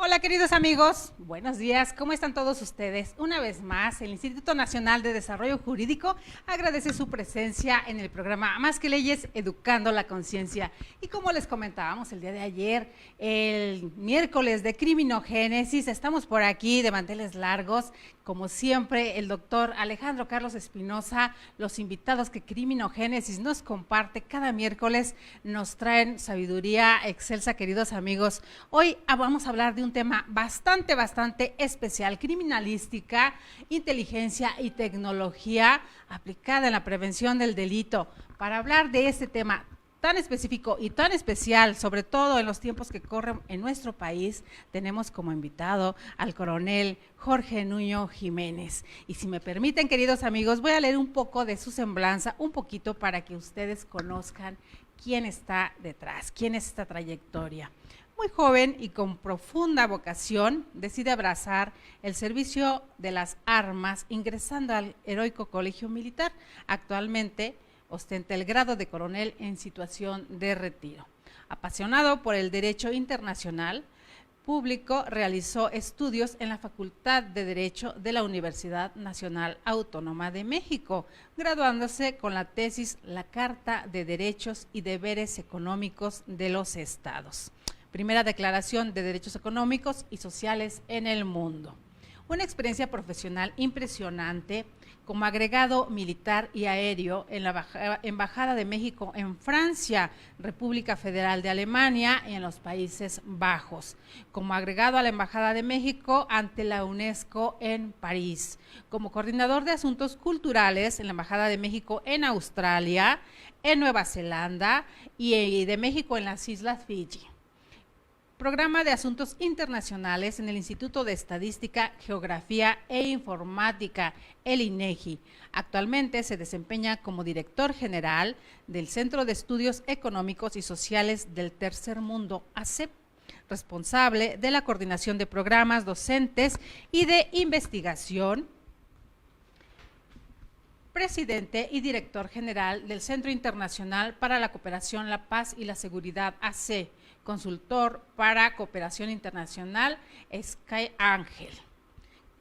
Hola queridos amigos, buenos días, ¿cómo están todos ustedes? Una vez más, el Instituto Nacional de Desarrollo Jurídico agradece su presencia en el programa Más que Leyes, Educando la Conciencia. Y como les comentábamos el día de ayer, el miércoles de criminogénesis, estamos por aquí de manteles largos, como siempre, el doctor Alejandro Carlos Espinosa, los invitados que Criminogénesis nos comparte cada miércoles nos traen sabiduría excelsa, queridos amigos. Hoy vamos a hablar de un tema bastante especial, criminalística, inteligencia y tecnología aplicada en la prevención del delito. Para hablar de este tema tan específico y tan especial, sobre todo en los tiempos que corren en nuestro país, tenemos como invitado al coronel Jorge Nuño Jiménez. Y si me permiten, queridos amigos, voy a leer un poco de su semblanza, un poquito para que ustedes conozcan quién está detrás, quién es esta trayectoria. Muy joven y con profunda vocación, decide abrazar el servicio de las armas, ingresando al heroico Colegio Militar. Actualmente ostenta el grado de coronel en situación de retiro. Apasionado por el derecho internacional público, realizó estudios en la Facultad de Derecho de la Universidad Nacional Autónoma de México, graduándose con la tesis La Carta de Derechos y Deberes Económicos de los Estados. Primera declaración de derechos económicos y sociales en el mundo. Una experiencia profesional impresionante como agregado militar y aéreo en la Embajada de México en Francia, República Federal de Alemania y en los Países Bajos, como agregado a la Embajada de México ante la UNESCO en París, como coordinador de asuntos culturales en la Embajada de México en Australia, en Nueva Zelanda y de México en las Islas Fiji. Programa de Asuntos Internacionales en el Instituto de Estadística, Geografía e Informática, el INEGI. Actualmente se desempeña como director general del Centro de Estudios Económicos y Sociales del Tercer Mundo, ACEP, responsable de la coordinación de programas docentes y de investigación, presidente y director general del Centro Internacional para la Cooperación, la Paz y la Seguridad, AC, consultor para cooperación internacional, Sky Ángel.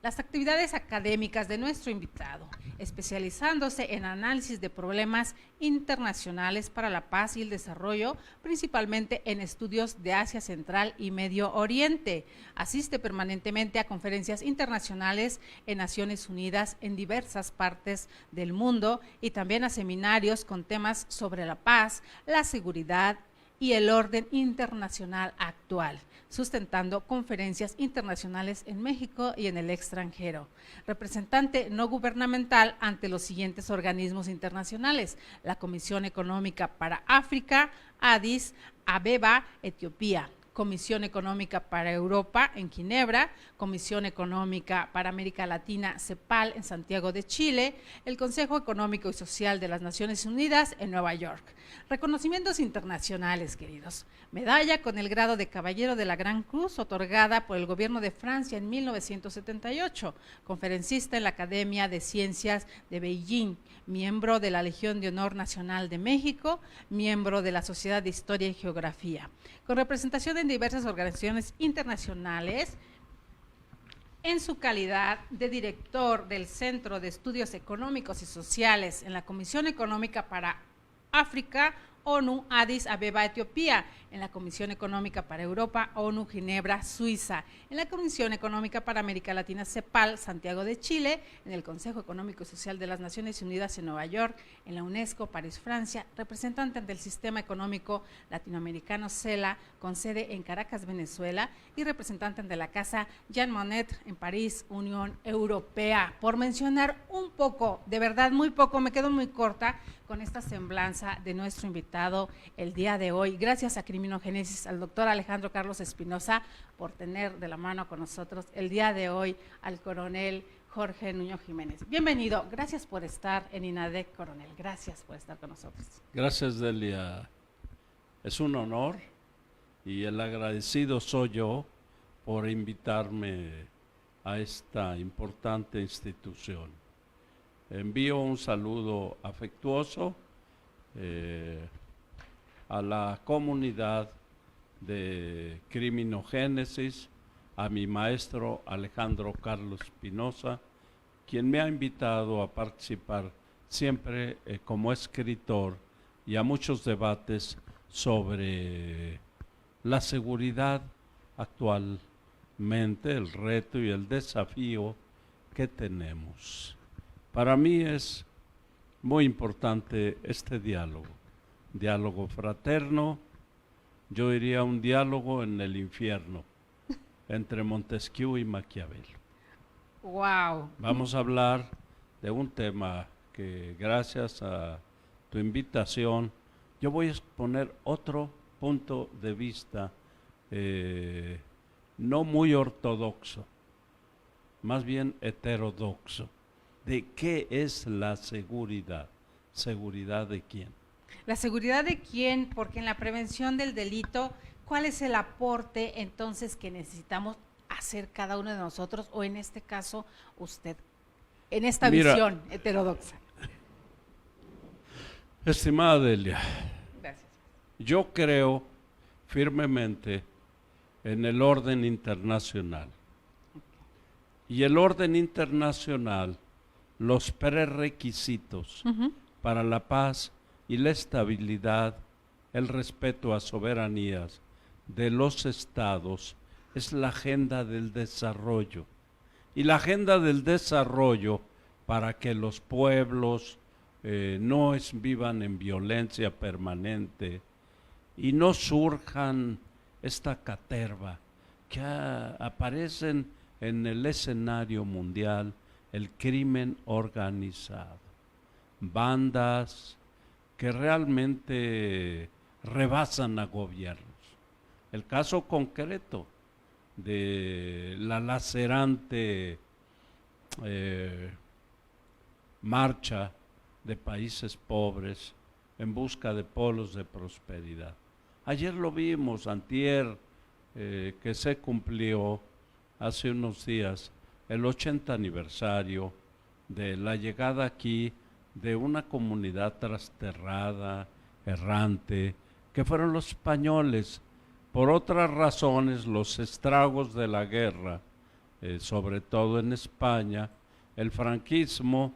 Las actividades académicas de nuestro invitado, especializándose en análisis de problemas internacionales para la paz y el desarrollo, principalmente en estudios de Asia Central y Medio Oriente. Asiste permanentemente a conferencias internacionales en Naciones Unidas en diversas partes del mundo y también a seminarios con temas sobre la paz, la seguridad y el orden internacional actual, sustentando conferencias internacionales en México y en el extranjero. Representante no gubernamental ante los siguientes organismos internacionales: la Comisión Económica para África, Addis Abeba, Etiopía; Comisión Económica para Europa en Ginebra; Comisión Económica para América Latina, CEPAL, en Santiago de Chile; el Consejo Económico y Social de las Naciones Unidas en Nueva York. Reconocimientos internacionales, queridos: medalla con el grado de Caballero de la Gran Cruz, otorgada por el Gobierno de Francia en 1978, conferencista en la Academia de Ciencias de Beijing, miembro de la Legión de Honor Nacional de México, miembro de la Sociedad de Historia y Geografía, con representación en diversas organizaciones internacionales, en su calidad de director del Centro de Estudios Económicos y Sociales en la Comisión Económica para África, ONU, Addis Abeba, Etiopía; en la Comisión Económica para Europa, ONU, Ginebra, Suiza; en la Comisión Económica para América Latina, CEPAL, Santiago de Chile; en el Consejo Económico y Social de las Naciones Unidas en Nueva York; en la UNESCO, París, Francia; representante del Sistema Económico Latinoamericano, CELA, con sede en Caracas, Venezuela; y representante de la Casa Jean Monnet en París, Unión Europea. Por mencionar un poco, de verdad muy poco, me quedo muy corta con esta semblanza de nuestro invitado el día de hoy. Gracias a Criminogénesis, al doctor Alejandro Carlos Espinosa, por tener de la mano con nosotros el día de hoy al coronel Jorge Nuño Jiménez. Bienvenido, gracias por estar en INADEC, coronel, gracias por estar con nosotros. Gracias, Delia. Es un honor y el agradecido soy yo por invitarme a esta importante institución. Envío un saludo afectuoso a la comunidad de Criminogénesis, a mi maestro Alejandro Carlos Espinosa, quien me ha invitado a participar siempre como escritor y a muchos debates sobre la seguridad actualmente, el reto y el desafío que tenemos. Para mí es muy importante este diálogo fraterno, yo diría un diálogo en el infierno, entre Montesquieu y Maquiavelo. Wow. Vamos a hablar de un tema que gracias a tu invitación, yo voy a exponer otro punto de vista no muy ortodoxo, más bien heterodoxo, de qué es la seguridad. ¿Seguridad de quién? ¿La seguridad de quién? Porque en la prevención del delito, ¿cuál es el aporte entonces que necesitamos hacer cada uno de nosotros, o en este caso usted, en esta visión heterodoxa? Estimada Delia, Gracias. yo creo firmemente en el orden internacional. Y el orden internacional, los prerequisitos para la paz y la estabilidad, el respeto a soberanías de los estados, es la agenda del desarrollo. Y la agenda del desarrollo para que los pueblos no vivan en violencia permanente y no surjan esta caterva que aparecen en el escenario mundial, el crimen organizado, bandas que realmente rebasan a gobiernos. El caso concreto de la lacerante marcha de países pobres en busca de polos de prosperidad. Ayer lo vimos, antier, que se cumplió hace unos días el 80 aniversario de la llegada aquí de una comunidad trasterrada, errante, que fueron los españoles. Por otras razones, los estragos de la guerra, sobre todo en España, el franquismo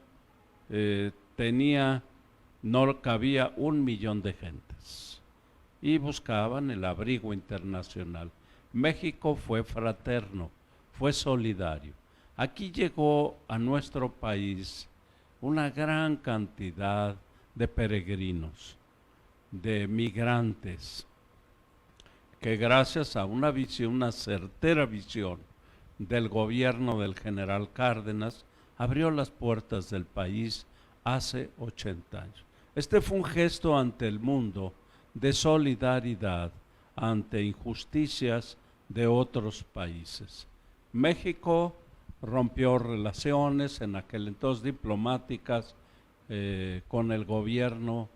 no cabía 1 millón de gentes y buscaban el abrigo internacional. México fue fraterno, fue solidario. Aquí llegó a nuestro país una gran cantidad de peregrinos, de migrantes, que gracias a una visión, una certera visión del gobierno del general Cárdenas, abrió las puertas del país hace 80 años. Este fue un gesto ante el mundo de solidaridad ante injusticias de otros países. México rompió relaciones en aquel entonces diplomáticas con el gobierno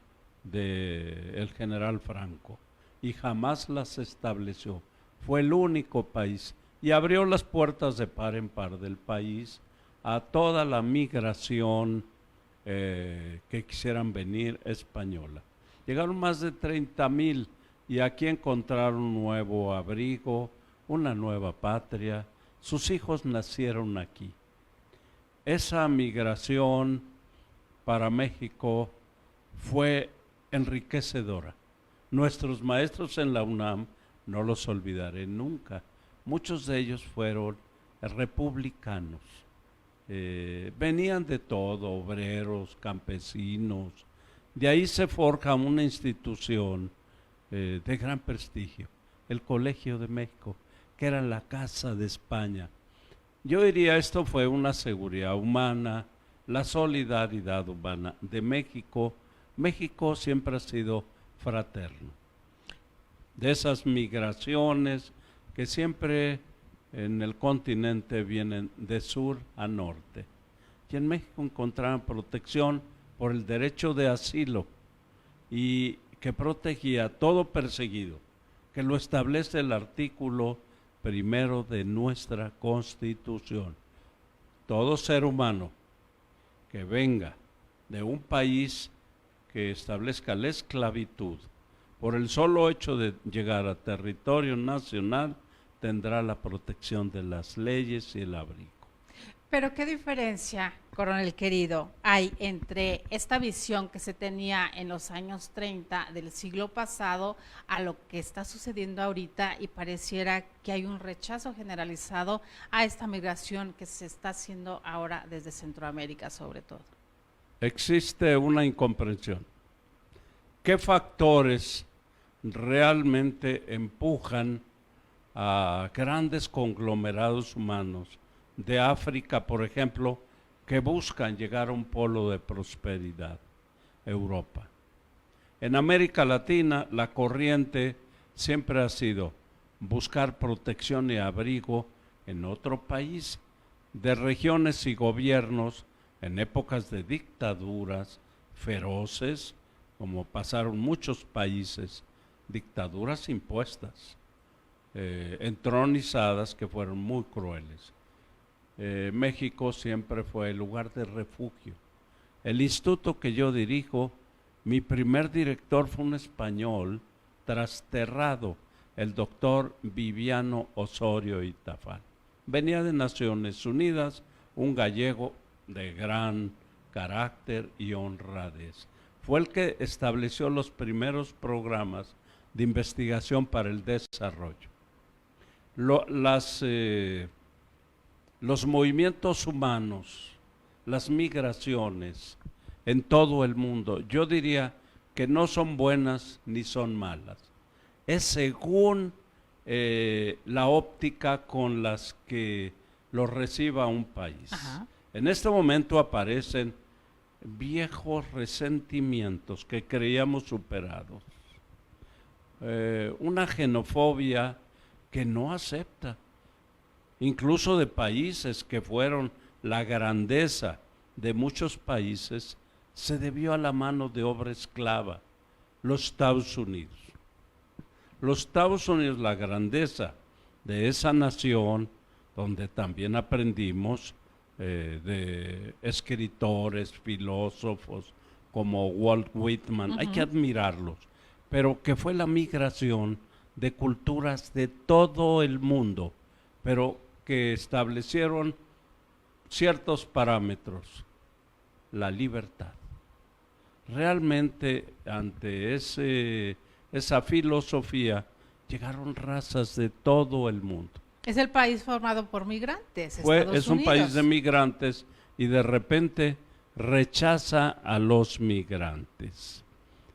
del general Franco y jamás las estableció. Fue el único país y abrió las puertas de par en par del país a toda la migración que quisieran venir española. Llegaron más de 30,000 y aquí encontraron un nuevo abrigo, una nueva patria. Sus hijos nacieron aquí. Esa migración para México fue enriquecedora. Nuestros maestros en la UNAM, no los olvidaré nunca, muchos de ellos fueron republicanos. Venían de todo, obreros, campesinos. De ahí se forja una institución de gran prestigio, el Colegio de México, que era la casa de España. Yo diría, esto fue una seguridad humana, la solidaridad humana de México. México siempre ha sido fraterno. De esas migraciones que siempre en el continente vienen de sur a norte. Y en México encontraban protección por el derecho de asilo y que protegía a todo perseguido, que lo establece el artículo 1 de nuestra Constitución. Todo ser humano que venga de un país que establezca la esclavitud por el solo hecho de llegar a territorio nacional tendrá la protección de las leyes y el abrigo. Pero ¿qué diferencia, coronel querido, hay entre esta visión que se tenía en los años 30 del siglo pasado a lo que está sucediendo ahorita, y pareciera que hay un rechazo generalizado a esta migración que se está haciendo ahora desde Centroamérica sobre todo? Existe una incomprensión. ¿Qué factores realmente empujan a grandes conglomerados humanos de África, por ejemplo, que buscan llegar a un polo de prosperidad? Europa. En América Latina, la corriente siempre ha sido buscar protección y abrigo en otro país, de regiones y gobiernos en épocas de dictaduras feroces, como pasaron muchos países, dictaduras impuestas, entronizadas, que fueron muy crueles. México siempre fue el lugar de refugio. El instituto que yo dirijo, mi primer director fue un español trasterrado, el doctor Viviano Osorio y Tafal. Venía de Naciones Unidas, un gallego de gran carácter y honradez. Fue el que estableció los primeros programas de investigación para el desarrollo. Los movimientos humanos, las migraciones en todo el mundo, yo diría que no son buenas ni son malas. Es según la óptica con las que lo reciba un país. Ajá. En este momento aparecen viejos resentimientos que creíamos superados. Una xenofobia que no acepta, incluso de países que fueron la grandeza de muchos países, se debió a la mano de obra esclava, los Estados Unidos. Los Estados Unidos, la grandeza de esa nación, donde también aprendimos de escritores, filósofos como Walt Whitman, hay que admirarlos, pero que fue la migración de culturas de todo el mundo, pero que establecieron ciertos parámetros, la libertad. Realmente ante esa filosofía llegaron razas de todo el mundo. Es el país formado por migrantes, Es un país de migrantes y de repente rechaza a los migrantes.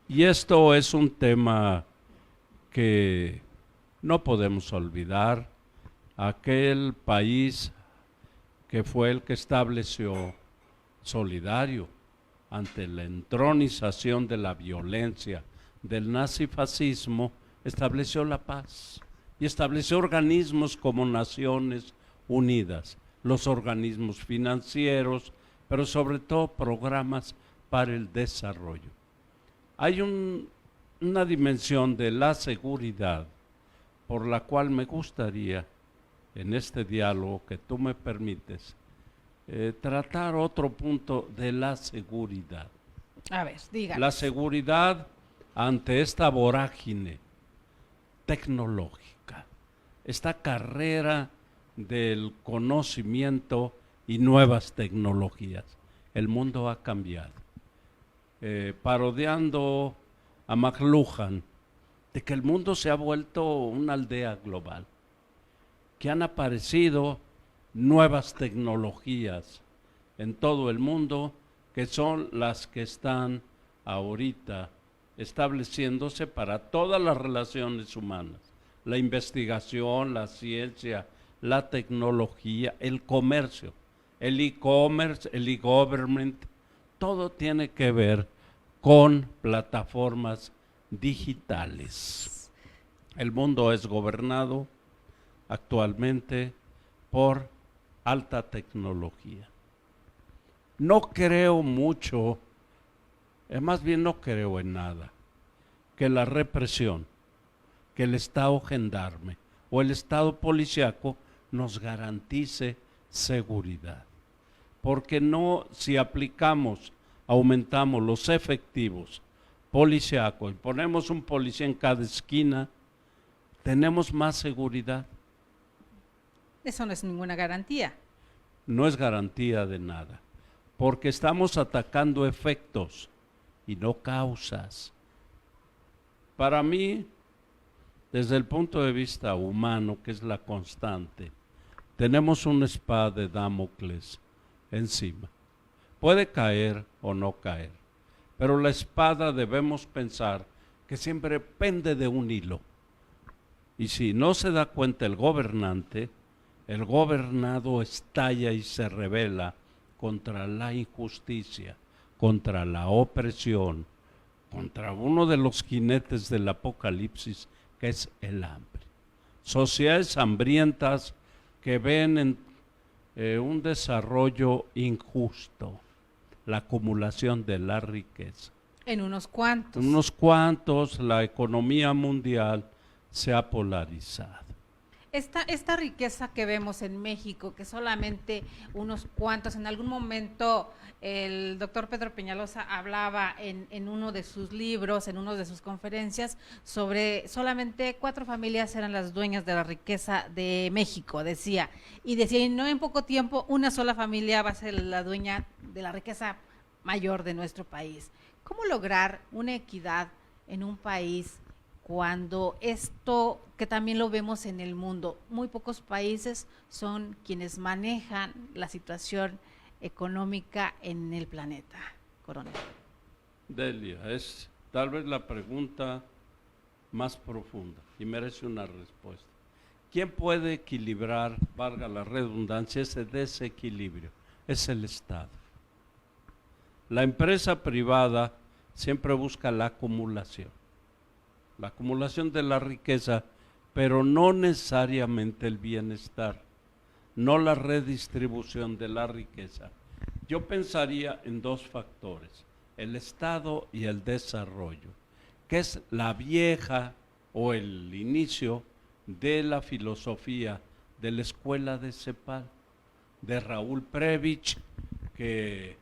Y esto es un tema que no podemos olvidar. Aquel país que fue el que estableció solidario ante la entronización de la violencia del nazifascismo, estableció la paz y estableció organismos como Naciones Unidas, los organismos financieros, pero sobre todo programas para el desarrollo. Hay una dimensión de la seguridad por la cual me gustaría, en este diálogo que tú me permites, tratar otro punto de la seguridad. A ver, díganos. La seguridad ante esta vorágine tecnológica, esta carrera del conocimiento y nuevas tecnologías. El mundo ha cambiado. Parodiando a McLuhan, de que el mundo se ha vuelto una aldea global, que han aparecido nuevas tecnologías en todo el mundo, que son las que están ahorita estableciéndose para todas las relaciones humanas, la investigación, la ciencia, la tecnología, el comercio, el e-commerce, el e-government, todo tiene que ver con plataformas digitales. El mundo es gobernado actualmente por alta tecnología. No creo mucho, más bien no creo en nada, que la represión, que el Estado gendarme o el Estado policíaco nos garantice seguridad. Porque no, si aumentamos los efectivos policíacos y ponemos un policía en cada esquina, tenemos más seguridad. Eso no es ninguna garantía. No es garantía de nada, porque estamos atacando efectos y no causas. Para mí, desde el punto de vista humano, que es la constante, tenemos una espada de Damocles encima. Puede caer o no caer, pero la espada debemos pensar que siempre pende de un hilo. Y si no se da cuenta el gobernante, el gobernado estalla y se rebela contra la injusticia, contra la opresión, contra uno de los jinetes del apocalipsis, que es el hambre. Sociedades hambrientas que ven en un desarrollo injusto, la acumulación de la riqueza. En unos cuantos. En unos cuantos, la economía mundial se ha polarizado. Esta riqueza que vemos en México, que solamente unos cuantos, en algún momento el doctor Pedro Peñalosa hablaba en uno de sus libros, en una de sus conferencias, sobre solamente 4 familias eran las dueñas de la riqueza de México, decía, y no en poco tiempo una sola familia va a ser la dueña de la riqueza mayor de nuestro país. ¿Cómo lograr una equidad en un país cuando esto, que también lo vemos en el mundo, muy pocos países son quienes manejan la situación económica en el planeta, coronel? Delia, es tal vez la pregunta más profunda y merece una respuesta. ¿Quién puede equilibrar, valga la redundancia, ese desequilibrio? Es el Estado. La empresa privada siempre busca la acumulación de la riqueza, pero no necesariamente el bienestar, no la redistribución de la riqueza. Yo pensaría en 2 factores, el Estado y el desarrollo, que es la vieja o el inicio de la filosofía de la escuela de CEPAL, de Raúl Prebisch, que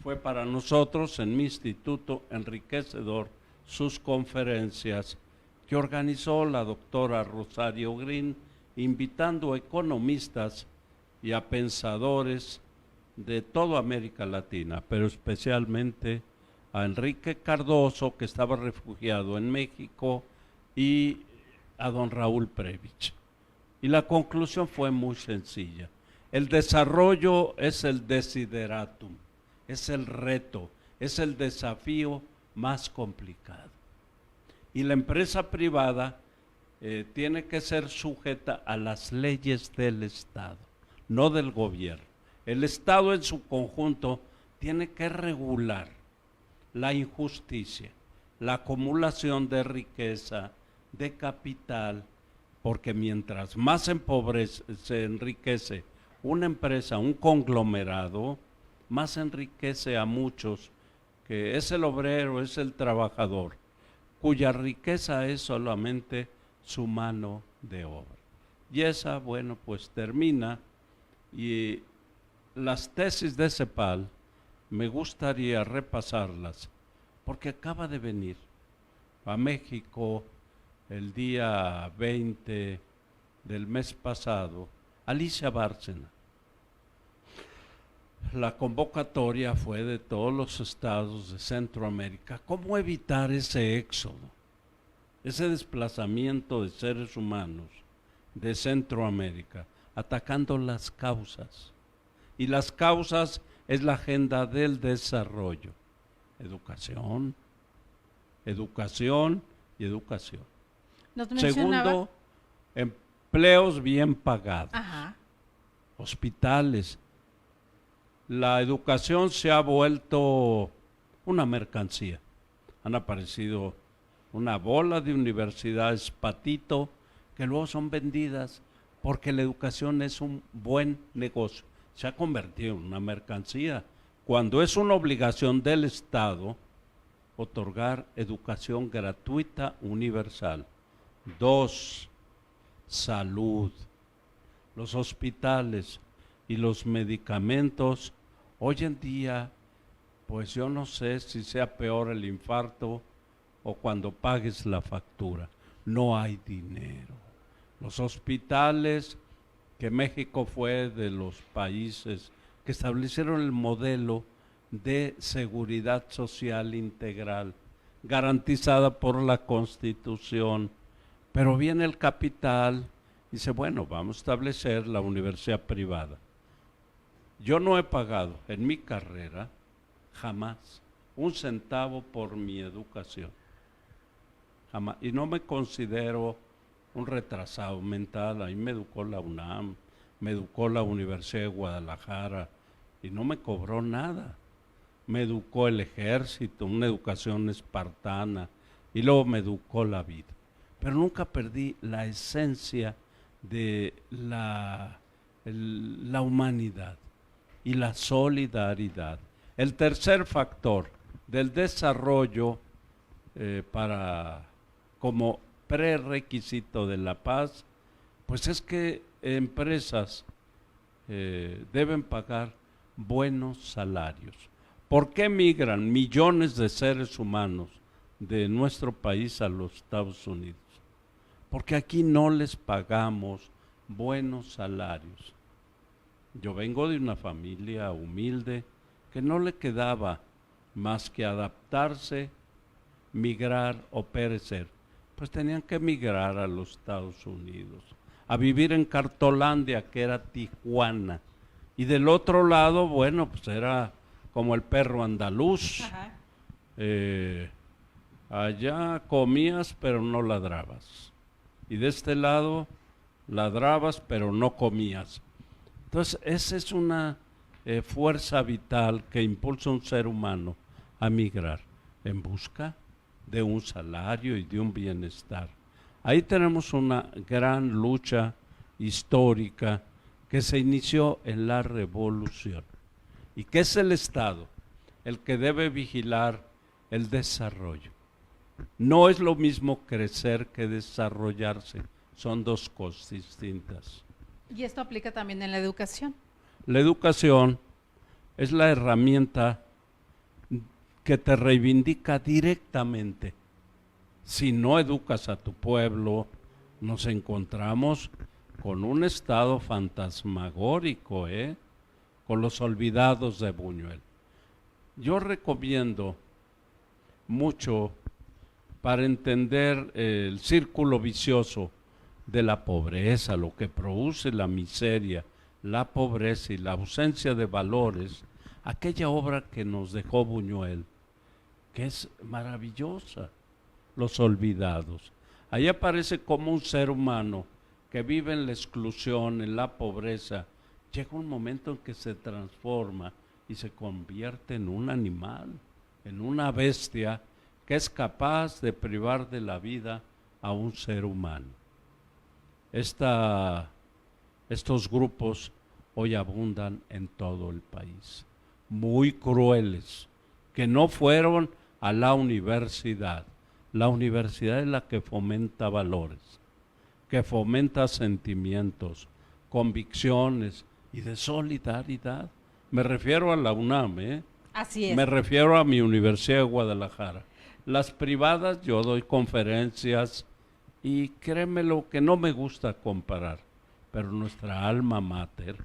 fue para nosotros en mi instituto enriquecedor sus conferencias que organizó la doctora Rosario Green, invitando a economistas y a pensadores de toda América Latina, pero especialmente a Enrique Cardoso, que estaba refugiado en México, y a don Raúl Prebisch. Y la conclusión fue muy sencilla. El desarrollo es el desideratum, es el reto, es el desafío más complicado. Y la empresa privada tiene que ser sujeta a las leyes del Estado, no del gobierno. El Estado en su conjunto tiene que regular la injusticia, la acumulación de riqueza, de capital, porque mientras más se enriquece una empresa, un conglomerado, más enriquece a muchos, que es el obrero, es el trabajador, cuya riqueza es solamente su mano de obra. Y esa, bueno, pues termina, y las tesis de CEPAL me gustaría repasarlas, porque acaba de venir a México el día 20 del mes pasado, Alicia Bárcena. La convocatoria fue de todos los estados de Centroamérica. ¿Cómo evitar ese éxodo, ese desplazamiento de seres humanos de Centroamérica, atacando las causas? Y las causas es la agenda del desarrollo. Educación, educación y educación. Segundo, empleos bien pagados. Ajá. Hospitales. La educación se ha vuelto una mercancía. Han aparecido una bola de universidades patito que luego son vendidas porque la educación es un buen negocio. Se ha convertido en una mercancía cuando es una obligación del Estado otorgar educación gratuita universal. 2, salud. Los hospitales y los medicamentos, hoy en día, pues yo no sé si sea peor el infarto o cuando pagues la factura. No hay dinero. Los hospitales que México fue de los países que establecieron el modelo de seguridad social integral, garantizada por la Constitución. Pero viene el capital y dice, bueno, vamos a establecer la universidad privada. Yo no he pagado en mi carrera jamás un centavo por mi educación. Jamás. Y no me considero un retrasado mental. Ahí me educó la UNAM, me educó la Universidad de Guadalajara y no me cobró nada. Me educó el ejército, una educación espartana, y luego me educó la vida. Pero nunca perdí la esencia de la humanidad y la solidaridad. El tercer factor del desarrollo como prerequisito de la paz, pues es que empresas deben pagar buenos salarios. ¿Por qué migran millones de seres humanos de nuestro país a los Estados Unidos? Porque aquí no les pagamos buenos salarios. Yo vengo de una familia humilde que no le quedaba más que adaptarse, migrar o perecer. Pues tenían que migrar a los Estados Unidos, a vivir en Cartolandia, que era Tijuana. Y del otro lado, bueno, pues era como el perro andaluz. Allá comías pero no ladrabas. Y de este lado ladrabas pero no comías. Entonces esa es una fuerza vital que impulsa a un ser humano a migrar en busca de un salario y de un bienestar. Ahí tenemos una gran lucha histórica que se inició en la Revolución y que es el Estado el que debe vigilar el desarrollo. No es lo mismo crecer que desarrollarse, son dos cosas distintas. ¿Y esto aplica también en la educación? La educación es la herramienta que te reivindica directamente. Si no educas a tu pueblo, nos encontramos con un estado fantasmagórico, con los olvidados de Buñuel. Yo recomiendo mucho para entender el círculo vicioso de la pobreza, lo que produce la miseria, la pobreza y la ausencia de valores, aquella obra que nos dejó Buñuel, que es maravillosa, Los Olvidados. Ahí aparece como un ser humano que vive en la exclusión, en la pobreza, llega un momento en que se transforma y se convierte en un animal, en una bestia que es capaz de privar de la vida a un ser humano. Estos grupos hoy abundan en todo el país, muy crueles, que no fueron a la universidad. La universidad es la que fomenta valores, que fomenta sentimientos, convicciones y de solidaridad. Me refiero a la UNAM, Así es. Me refiero a mi Universidad de Guadalajara. Las privadas, yo doy conferencias y créemelo que no me gusta comparar, pero nuestra alma mater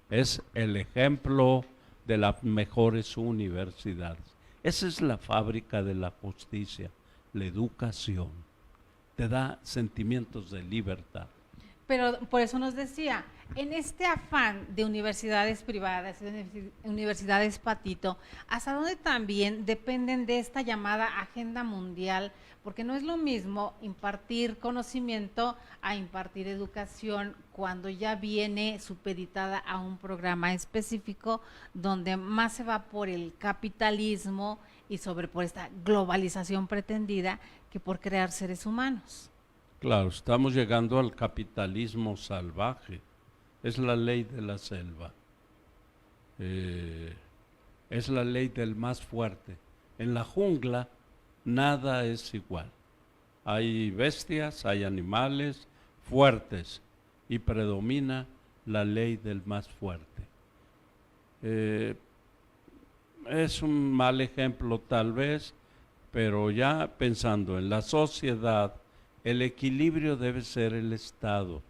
es el ejemplo de las mejores universidades. Esa es la fábrica de la justicia, la educación. Te da sentimientos de libertad. Pero por eso nos decía, en este afán de universidades privadas, de universidades patito, ¿hasta dónde también dependen de esta llamada agenda mundial? Porque no es lo mismo impartir conocimiento a impartir educación cuando ya viene supeditada a un programa específico donde más se va por el capitalismo y por esta globalización pretendida que por crear seres humanos. Claro, estamos llegando al capitalismo salvaje. Es la ley de la selva. Es la ley del más fuerte. En la jungla nada es igual. Hay bestias, hay animales fuertes y predomina la ley del más fuerte. Es un mal ejemplo tal vez, pero ya pensando en la sociedad, el equilibrio debe ser el Estado.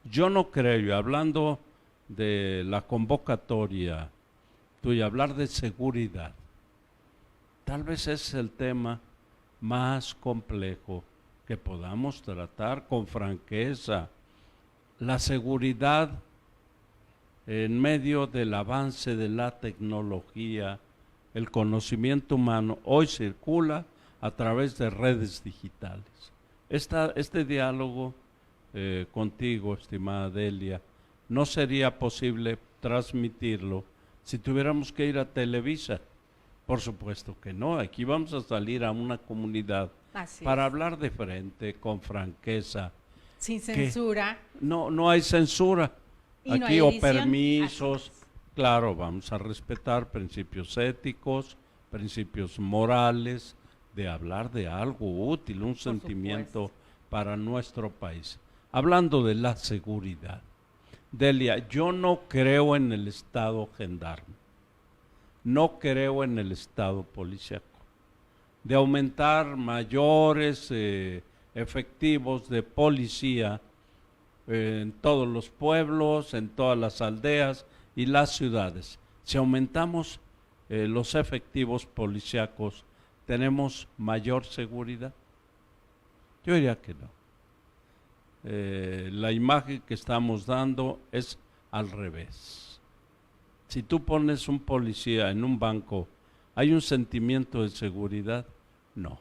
Yo no creo, y hablando de la convocatoria tuya, hablar de seguridad, tal vez es el tema más complejo que podamos tratar con franqueza. La seguridad en medio del avance de la tecnología, el conocimiento humano, hoy circula a través de redes digitales. Este diálogo contigo, estimada Delia, no sería posible transmitirlo si tuviéramos que ir a Televisa. Por supuesto que no, aquí vamos a salir a una comunidad para hablar de frente, con franqueza. Sin censura. No hay censura. Y aquí no hay o edición. permisos. Claro, vamos a respetar principios éticos, principios morales, de hablar de algo útil, un sentimiento para nuestro país. Hablando de la seguridad, Delia, yo no creo en el Estado gendarme, no creo en el Estado policíaco, de aumentar mayores efectivos de policía en todos los pueblos, en todas las aldeas y las ciudades. Si aumentamos los efectivos policíacos, ¿tenemos mayor seguridad? Yo diría que no. La imagen que estamos dando es al revés. Si tú pones un policía en un banco, ¿hay un sentimiento de seguridad? No.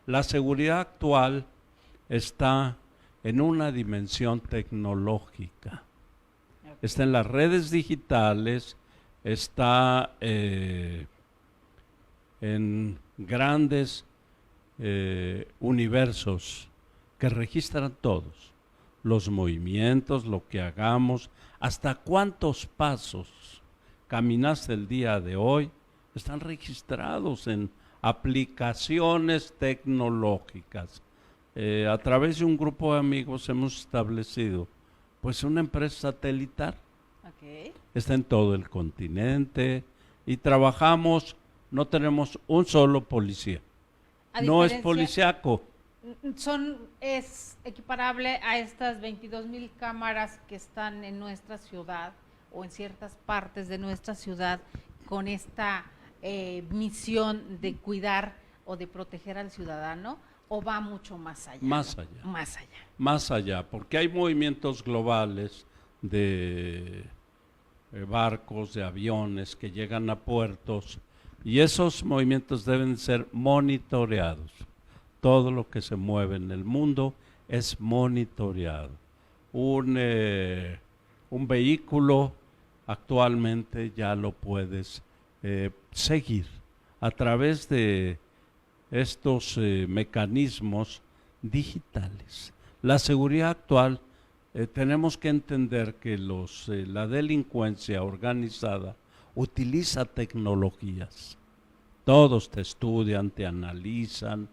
La seguridad actual está en una dimensión tecnológica. Está en las redes digitales, está en grandes universos que registran todos, los movimientos, lo que hagamos, hasta cuántos pasos caminaste el día de hoy, están registrados en aplicaciones tecnológicas. A través de un grupo de amigos hemos establecido pues una empresa satelital. Está en todo el continente y trabajamos, no tenemos un solo policía. No es policíaco. Es equiparable a estas 22,000 cámaras que están en nuestra ciudad o en ciertas partes de nuestra ciudad con esta misión de cuidar o de proteger al ciudadano, o va mucho más allá. Más allá, porque hay movimientos globales de barcos, de aviones que llegan a puertos y esos movimientos deben ser monitoreados. Todo lo que se mueve en el mundo es monitoreado. Un vehículo actualmente ya lo puedes seguir a través de estos mecanismos digitales. La seguridad actual, tenemos que entender que la delincuencia organizada utiliza tecnologías. Todos te estudian, te analizan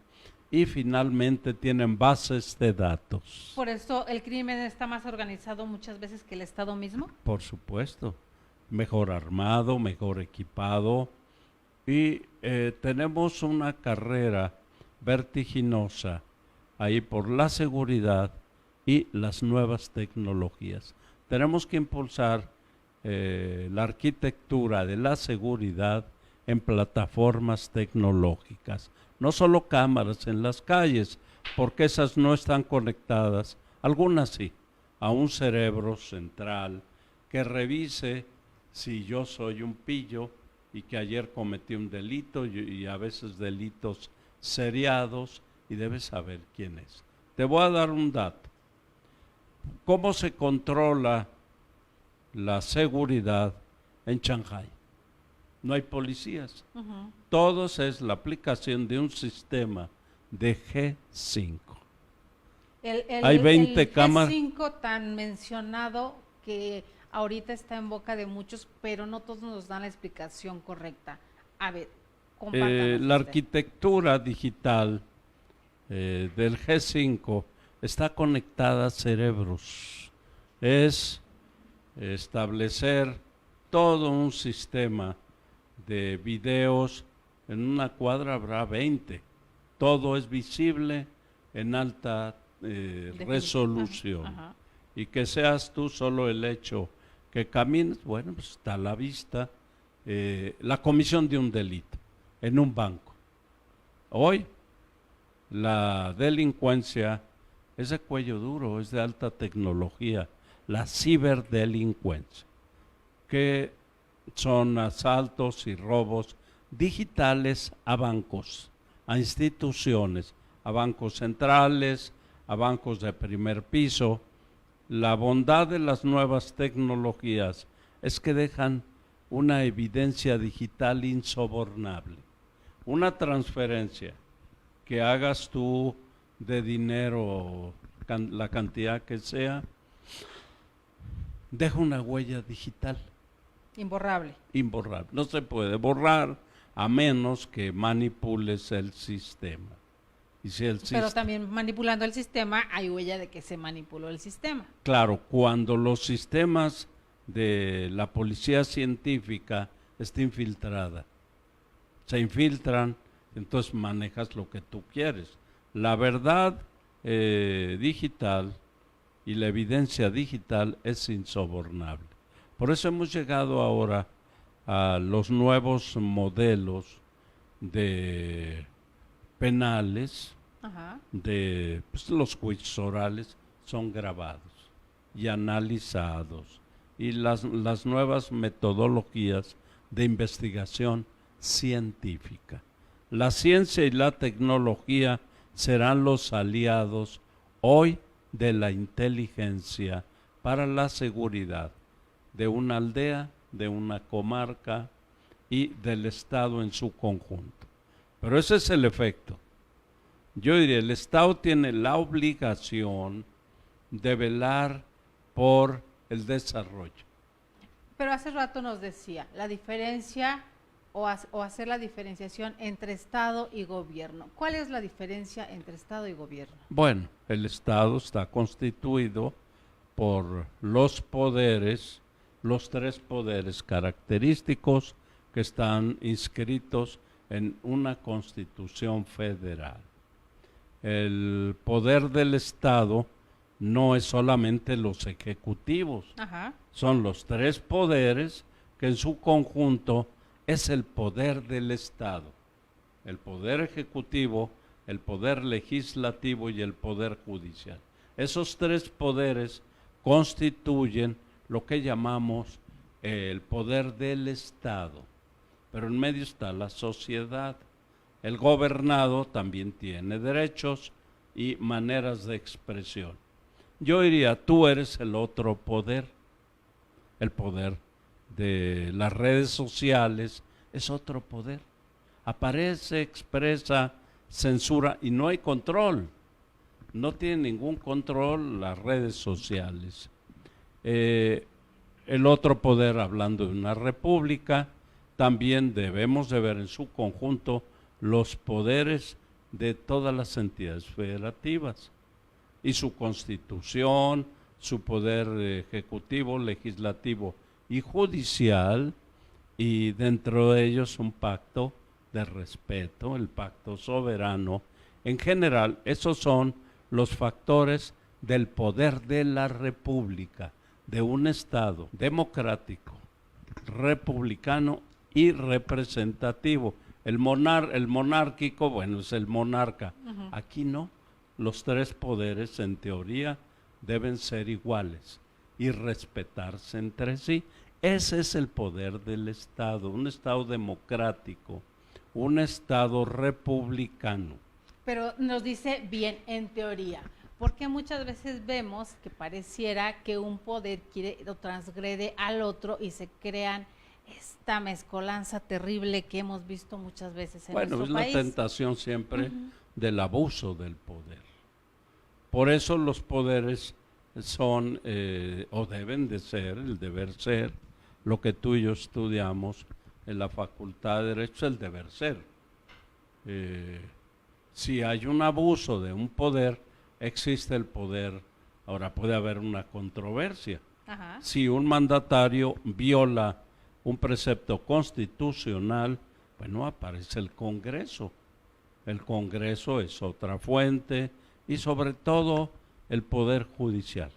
y finalmente tienen bases de datos. ¿Por eso el crimen está más organizado muchas veces que el Estado mismo? Por supuesto, mejor armado, mejor equipado y tenemos una carrera vertiginosa ahí por la seguridad y las nuevas tecnologías. Tenemos que impulsar la arquitectura de la seguridad en plataformas tecnológicas. No solo cámaras en las calles, porque esas no están conectadas, algunas sí, a un cerebro central que revise si yo soy un pillo y que ayer cometí un delito y a veces delitos seriados y debes saber quién es. Te voy a dar un dato. ¿Cómo se controla la seguridad en Shanghái? No hay policías. Todos es la aplicación de un sistema de G5. Hay 20 cámaras. El G5 tan mencionado que ahorita está en boca de muchos, pero no todos nos dan la explicación correcta. A ver, compártanos. La arquitectura digital del G5 está conectada a cerebros. Es establecer todo un sistema de videos. En una cuadra habrá 20. Todo es visible en alta resolución. y que seas tú solo el hecho que camines, bueno, pues está a la vista la comisión de un delito en un banco. Hoy la delincuencia es de cuello duro, es de alta tecnología, la ciberdelincuencia, que son asaltos y robos digitales a bancos, a instituciones, a bancos centrales, a bancos de primer piso. La bondad de las nuevas tecnologías es que dejan una evidencia digital insobornable. Una transferencia que hagas tú de dinero, la cantidad que sea, deja una huella digital. Imborrable. Imborrable. No se puede borrar a menos que manipules el sistema. Y si Pero también manipulando el sistema hay huella de que se manipuló el sistema. Claro, cuando los sistemas de la policía científica están infiltrada, se infiltran, entonces manejas lo que tú quieres. La verdad digital y la evidencia digital es insobornable. Por eso hemos llegado ahora a los nuevos modelos de penales, de pues, los juicios orales son grabados y analizados, y las nuevas metodologías de investigación científica. La ciencia y la tecnología serán los aliados hoy de la inteligencia para la seguridad de una aldea, de una comarca y del Estado en su conjunto. Pero ese es el efecto. Yo diría, el Estado tiene la obligación de velar por el desarrollo. Pero hace rato nos decía, la diferencia o hacer la diferenciación entre Estado y gobierno. ¿Cuál es la diferencia entre Estado y gobierno? Bueno, el Estado está constituido por los poderes, los tres poderes característicos que están inscritos en una constitución federal. El poder del Estado no es solamente los ejecutivos, son los tres poderes que en su conjunto es el poder del Estado. El poder ejecutivo, el poder legislativo y el poder judicial. Esos tres poderes constituyen lo que llamamos el poder del Estado, pero en medio está la sociedad. El gobernado también tiene derechos y maneras de expresión. Yo diría, tú eres el otro poder. El poder de las redes sociales es otro poder. Aparece, expresa, censura y no hay control. No tiene ningún control las redes sociales. El otro poder, hablando de una república, también debemos de ver en su conjunto los poderes de todas las entidades federativas y su constitución, su poder ejecutivo, legislativo y judicial, y dentro de ellos un pacto de respeto, el pacto soberano. En general, esos son los factores del poder de la república, de un Estado democrático, republicano y representativo. El monárquico, bueno, es el monarca. Aquí no. Los tres poderes, en teoría, deben ser iguales y respetarse entre sí. Ese es el poder del Estado, un Estado democrático, un Estado republicano. Pero nos dice bien, en teoría, porque muchas veces vemos que pareciera que un poder quiere o transgrede al otro y se crean esta mezcolanza terrible que hemos visto muchas veces en nuestro país. Bueno, es la tentación siempre del abuso del poder. Por eso los poderes son, o deben de ser, el deber ser, lo que tú y yo estudiamos en la Facultad de Derecho, el deber ser. Si hay un abuso de un poder, existe el poder. Ahora puede haber una controversia. Si un mandatario viola un precepto constitucional, bueno, aparece el Congreso. El Congreso es otra fuente y sobre todo el Poder Judicial.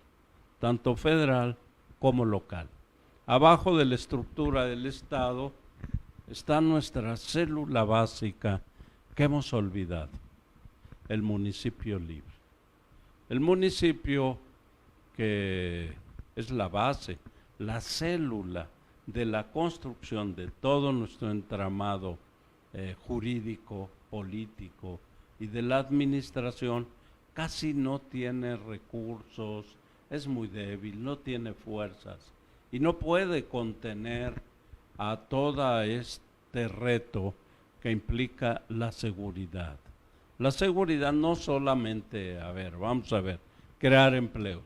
tanto federal como local. Abajo de la estructura del Estado está nuestra célula básica que hemos olvidado, el municipio libre. El municipio que es la base, la célula de la construcción de todo nuestro entramado jurídico, político y de la administración, casi no tiene recursos, es muy débil, no tiene fuerzas y no puede contener a todo este reto que implica la seguridad. La seguridad no solamente, vamos a ver, crear empleos.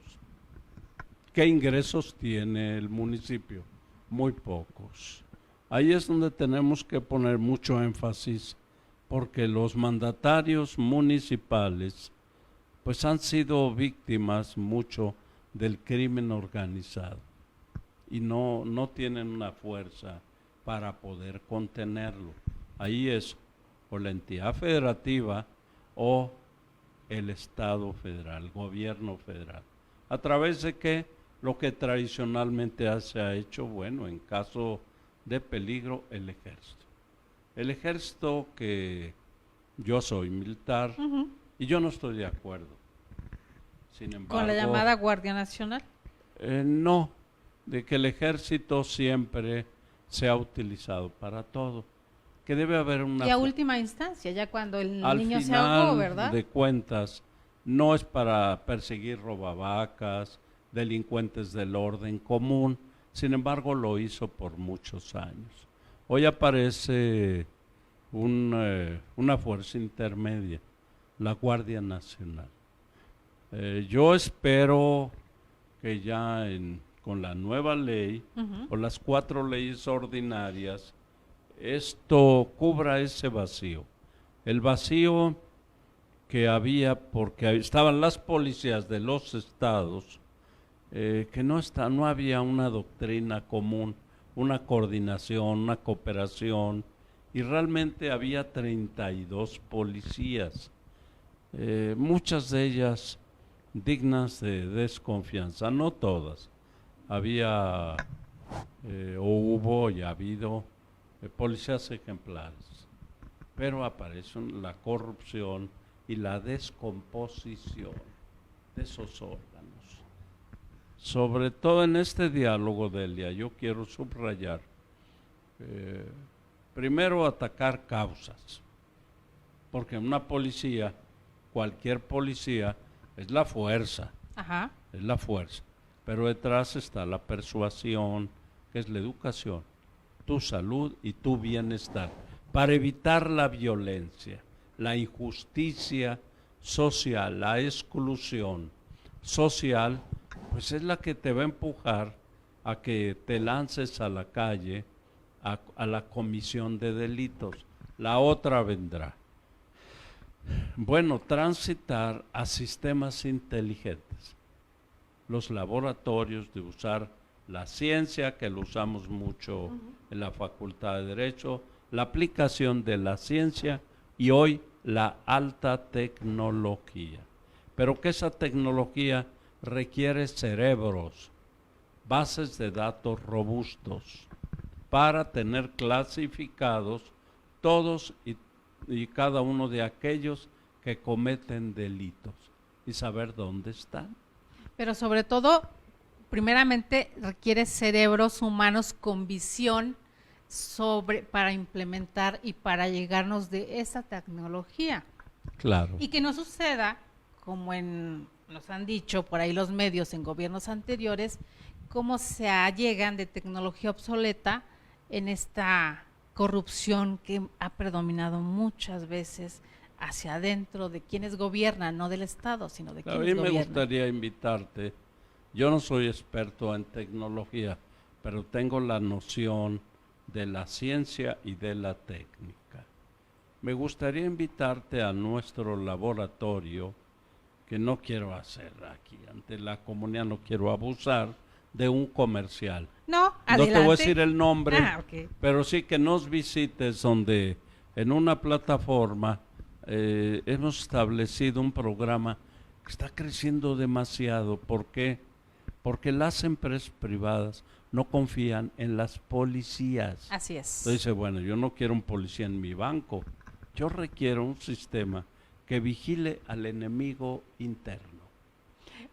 ¿Qué ingresos tiene el municipio? Muy pocos. Ahí es donde tenemos que poner mucho énfasis, porque los mandatarios municipales pues han sido víctimas mucho del crimen organizado y no tienen una fuerza para poder contenerlo. Ahí es o la entidad federativa o el Estado federal, el gobierno federal. ¿A través de qué? Lo que tradicionalmente se ha hecho, bueno, en caso de peligro, el ejército. El ejército, que yo soy militar y yo no estoy de acuerdo. Sin embargo, ¿con la llamada Guardia Nacional? No, de que el ejército siempre se ha utilizado para todo. Que debe haber una... Y a última instancia, ya cuando el niño se ahogó, ahogó, ¿verdad? De cuentas, no es para perseguir robavacas, delincuentes del orden común, sin embargo lo hizo por muchos años. Hoy aparece una fuerza intermedia, la Guardia Nacional. Yo espero que ya con la nueva ley, o las 4 leyes ordinarias, esto cubra ese vacío. El vacío que había porque estaban las policías de los estados, que no había una doctrina común, una coordinación, una cooperación, y realmente había 32 policías, muchas de ellas dignas de desconfianza, no todas. Había o hubo y ha habido policías ejemplares, pero aparece la corrupción y la descomposición de esos órganos. Sobre todo en este diálogo, Delia, yo quiero subrayar, primero atacar causas, porque una policía, cualquier policía, es la fuerza, es la fuerza, pero detrás está la persuasión, que es la educación, tu salud y tu bienestar, para evitar la violencia, la injusticia social, la exclusión social, pues es la que te va a empujar a que te lances a la calle, a la comisión de delitos. La otra vendrá. Bueno, transitar a sistemas inteligentes. Los laboratorios, de usar la ciencia, que lo usamos mucho en la Facultad de Derecho, la aplicación de la ciencia y hoy la alta tecnología. Pero que esa tecnología requiere cerebros, bases de datos robustos, para tener clasificados todos y cada uno de aquellos que cometen delitos y saber dónde están. Pero sobre todo, primeramente requiere cerebros humanos con visión para implementar y para llegarnos de esa tecnología. Claro. Y que no suceda, como nos han dicho por ahí los medios en gobiernos anteriores, cómo se allegan de tecnología obsoleta en esta corrupción que ha predominado muchas veces hacia adentro de quienes gobiernan, no del Estado, sino de quienes gobiernan. A mí me gustaría invitarte, yo no soy experto en tecnología, pero tengo la noción de la ciencia y de la técnica. Me gustaría invitarte a nuestro laboratorio, que no quiero hacer aquí, ante la comunidad no quiero abusar de un comercial. No, adelante. No te voy a decir el nombre, okay, pero sí que nos visites, donde en una plataforma hemos establecido un programa que está creciendo demasiado. ¿Por qué? porque las empresas privadas no confían en las policías. Así es. Entonces dice, bueno, yo no quiero un policía en mi banco, yo requiero un sistema que vigile al enemigo interno.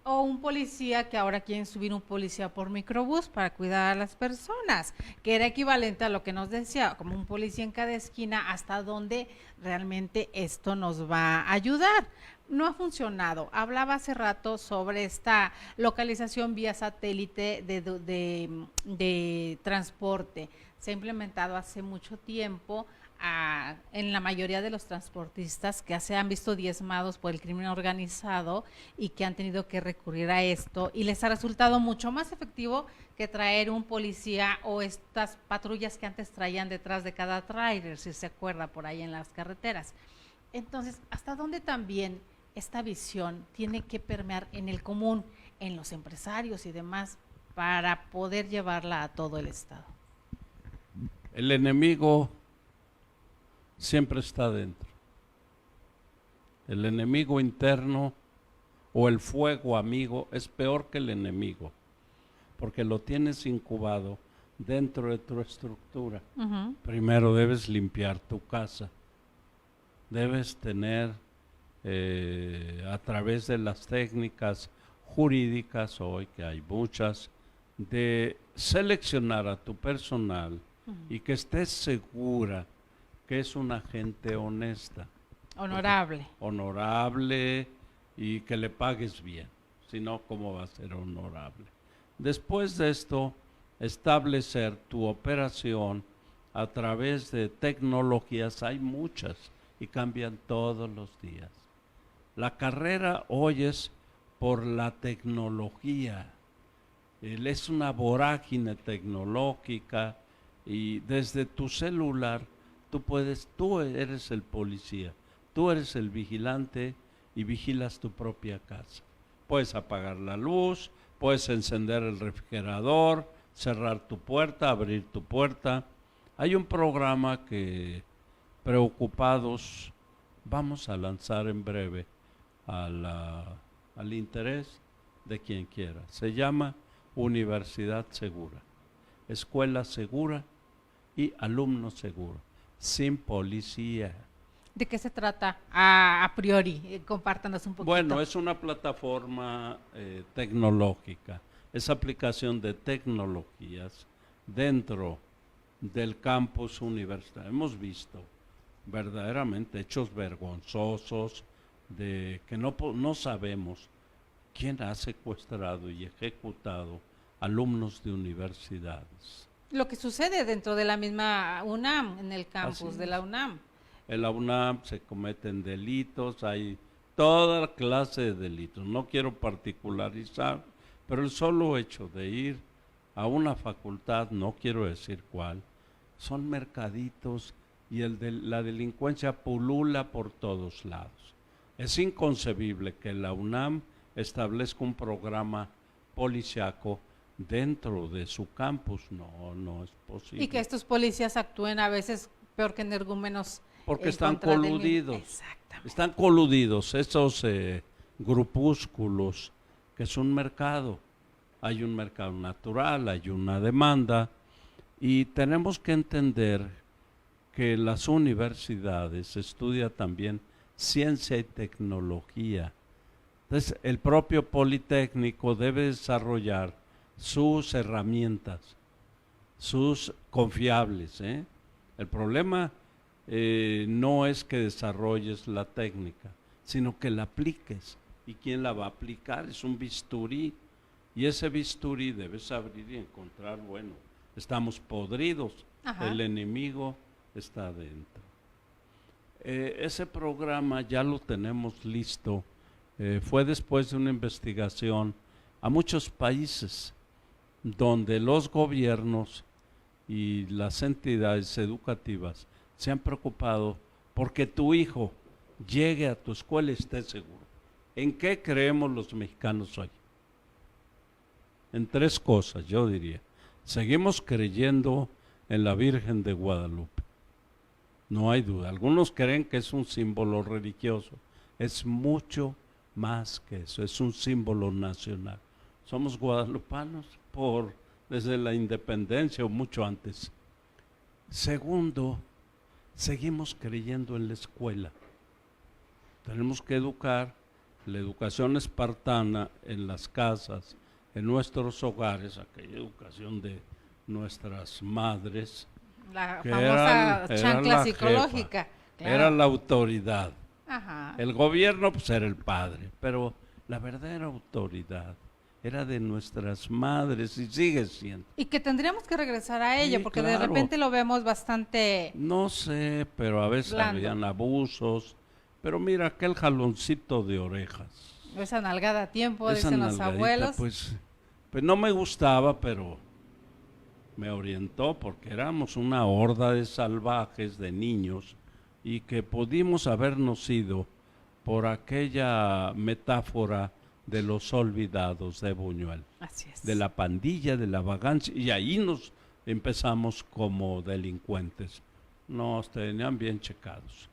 O un policía, que ahora quieren subir un policía por microbús para cuidar a las personas, que era equivalente a lo que nos decía, como un policía en cada esquina, hasta dónde realmente esto nos va a ayudar. No ha funcionado. Hablaba hace rato sobre esta localización vía satélite de transporte. Se ha implementado hace mucho tiempo en la mayoría de los transportistas que se han visto diezmados por el crimen organizado y que han tenido que recurrir a esto, y les ha resultado mucho más efectivo que traer un policía o estas patrullas que antes traían detrás de cada tráiler, si se acuerda, por ahí en las carreteras. Entonces, ¿hasta dónde también esta visión tiene que permear en el común, en los empresarios y demás, para poder llevarla a todo el estado? El enemigo siempre está dentro. El enemigo interno o el fuego amigo es peor que el enemigo, porque lo tienes incubado dentro de tu estructura. Primero debes limpiar tu casa, debes tener a través de las técnicas jurídicas, hoy que hay muchas, de seleccionar a tu personal y que estés segura que es una gente honesta. Honorable. Honorable y que le pagues bien, si no, ¿cómo va a ser honorable? Después de esto, establecer tu operación a través de tecnologías, hay muchas y cambian todos los días. La carrera hoy es por la tecnología, es una vorágine tecnológica y desde tu celular tú eres el policía, tú eres el vigilante y vigilas tu propia casa. Puedes apagar la luz, puedes encender el refrigerador, cerrar tu puerta, abrir tu puerta. Hay un programa que preocupados vamos a lanzar en breve al interés de quien quiera. Se llama Universidad Segura, Escuela Segura y Alumno Seguro, sin policía. ¿De qué se trata a priori? Compártanos un poquito. Bueno, es una plataforma tecnológica, es aplicación de tecnologías dentro del campus universitario. Hemos visto verdaderamente hechos vergonzosos de que no sabemos quién ha secuestrado y ejecutado alumnos de universidades. Lo que sucede dentro de la misma UNAM, en el campus de la UNAM. En la UNAM se cometen delitos, hay toda clase de delitos. No quiero particularizar, pero el solo hecho de ir a una facultad, no quiero decir cuál, son mercaditos y la delincuencia pulula por todos lados. Es inconcebible que la UNAM establezca un programa policiaco dentro de su campus, no es posible. Y que estos policías actúen a veces peor que energúmenos. Porque están coludidos. Están coludidos esos grupúsculos, que es un mercado. Hay un mercado natural, hay una demanda, y tenemos que entender que las universidades estudian también ciencia y tecnología. Entonces, el propio Politécnico debe desarrollar sus herramientas, sus confiables. El problema no es que desarrolles la técnica, sino que la apliques. ¿Y quién la va a aplicar? Es un bisturí, y ese bisturí debes abrir y encontrar, bueno, estamos podridos, el enemigo está adentro. Ese programa ya lo tenemos listo, fue después de una investigación a muchos países donde los gobiernos y las entidades educativas se han preocupado porque tu hijo llegue a tu escuela y esté seguro. ¿En qué creemos los mexicanos hoy? En tres cosas, yo diría. Seguimos creyendo en la Virgen de Guadalupe. No hay duda. Algunos creen que es un símbolo religioso. Es mucho más que eso. Es un símbolo nacional. somos guadalupanos desde la independencia o mucho antes. Segundo, seguimos creyendo en la escuela. Tenemos que educar, la educación espartana en las casas, en nuestros hogares, aquella educación de nuestras madres, La que famosa era chancla la psicológica. jefa, Claro. era la autoridad. Ajá. El gobierno pues era el padre, pero la verdadera autoridad era de nuestras madres y sigue siendo. Y que tendríamos que regresar a ello, Sí, porque claro. de repente lo vemos bastante... No sé, pero a veces Blando. habían abusos. Pero mira, aquel jaloncito de orejas. Esa nalgada a tiempo, Esa dicen los nalgadita, abuelos. pues no me gustaba, pero me orientó porque éramos una horda de salvajes, de niños, y que pudimos habernos ido por aquella metáfora de los olvidados de Buñuel, Así es. de la pandilla, de la vagancia, y ahí nos empezamos como delincuentes. Nos tenían bien checados.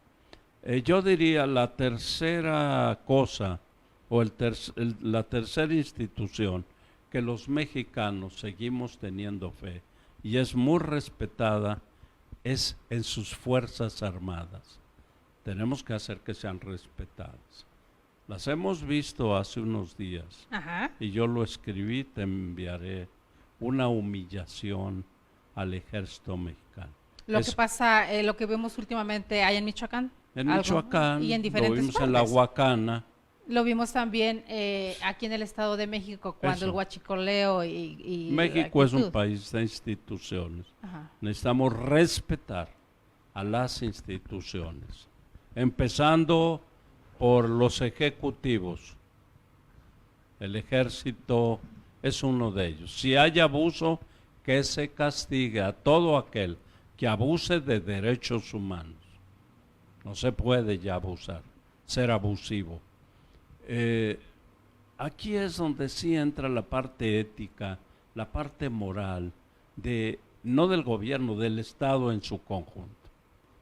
Yo diría la tercera cosa, o la tercera institución que los mexicanos seguimos teniendo fe y es muy respetada, es en sus fuerzas armadas. Tenemos que hacer que sean respetadas. Las hemos visto hace unos días Ajá. y yo lo escribí, te enviaré una humillación al ejército mexicano. Lo Es- que pasa, lo que vemos últimamente ahí en Michoacán. En algo, Michoacán, y en lo diferentes vimos en la partes. Huacana. Lo vimos también aquí en el Estado de México cuando Eso. el huachicoleo y México es un actitud. país de instituciones. Ajá. Necesitamos respetar a las instituciones, empezando por los ejecutivos. El ejército es uno de ellos. Si hay abuso, que se castigue a todo aquel que abuse de derechos humanos. No se puede ya abusar, ser abusivo. Aquí es donde sí entra la parte ética, la parte moral, no del gobierno, del Estado en su conjunto.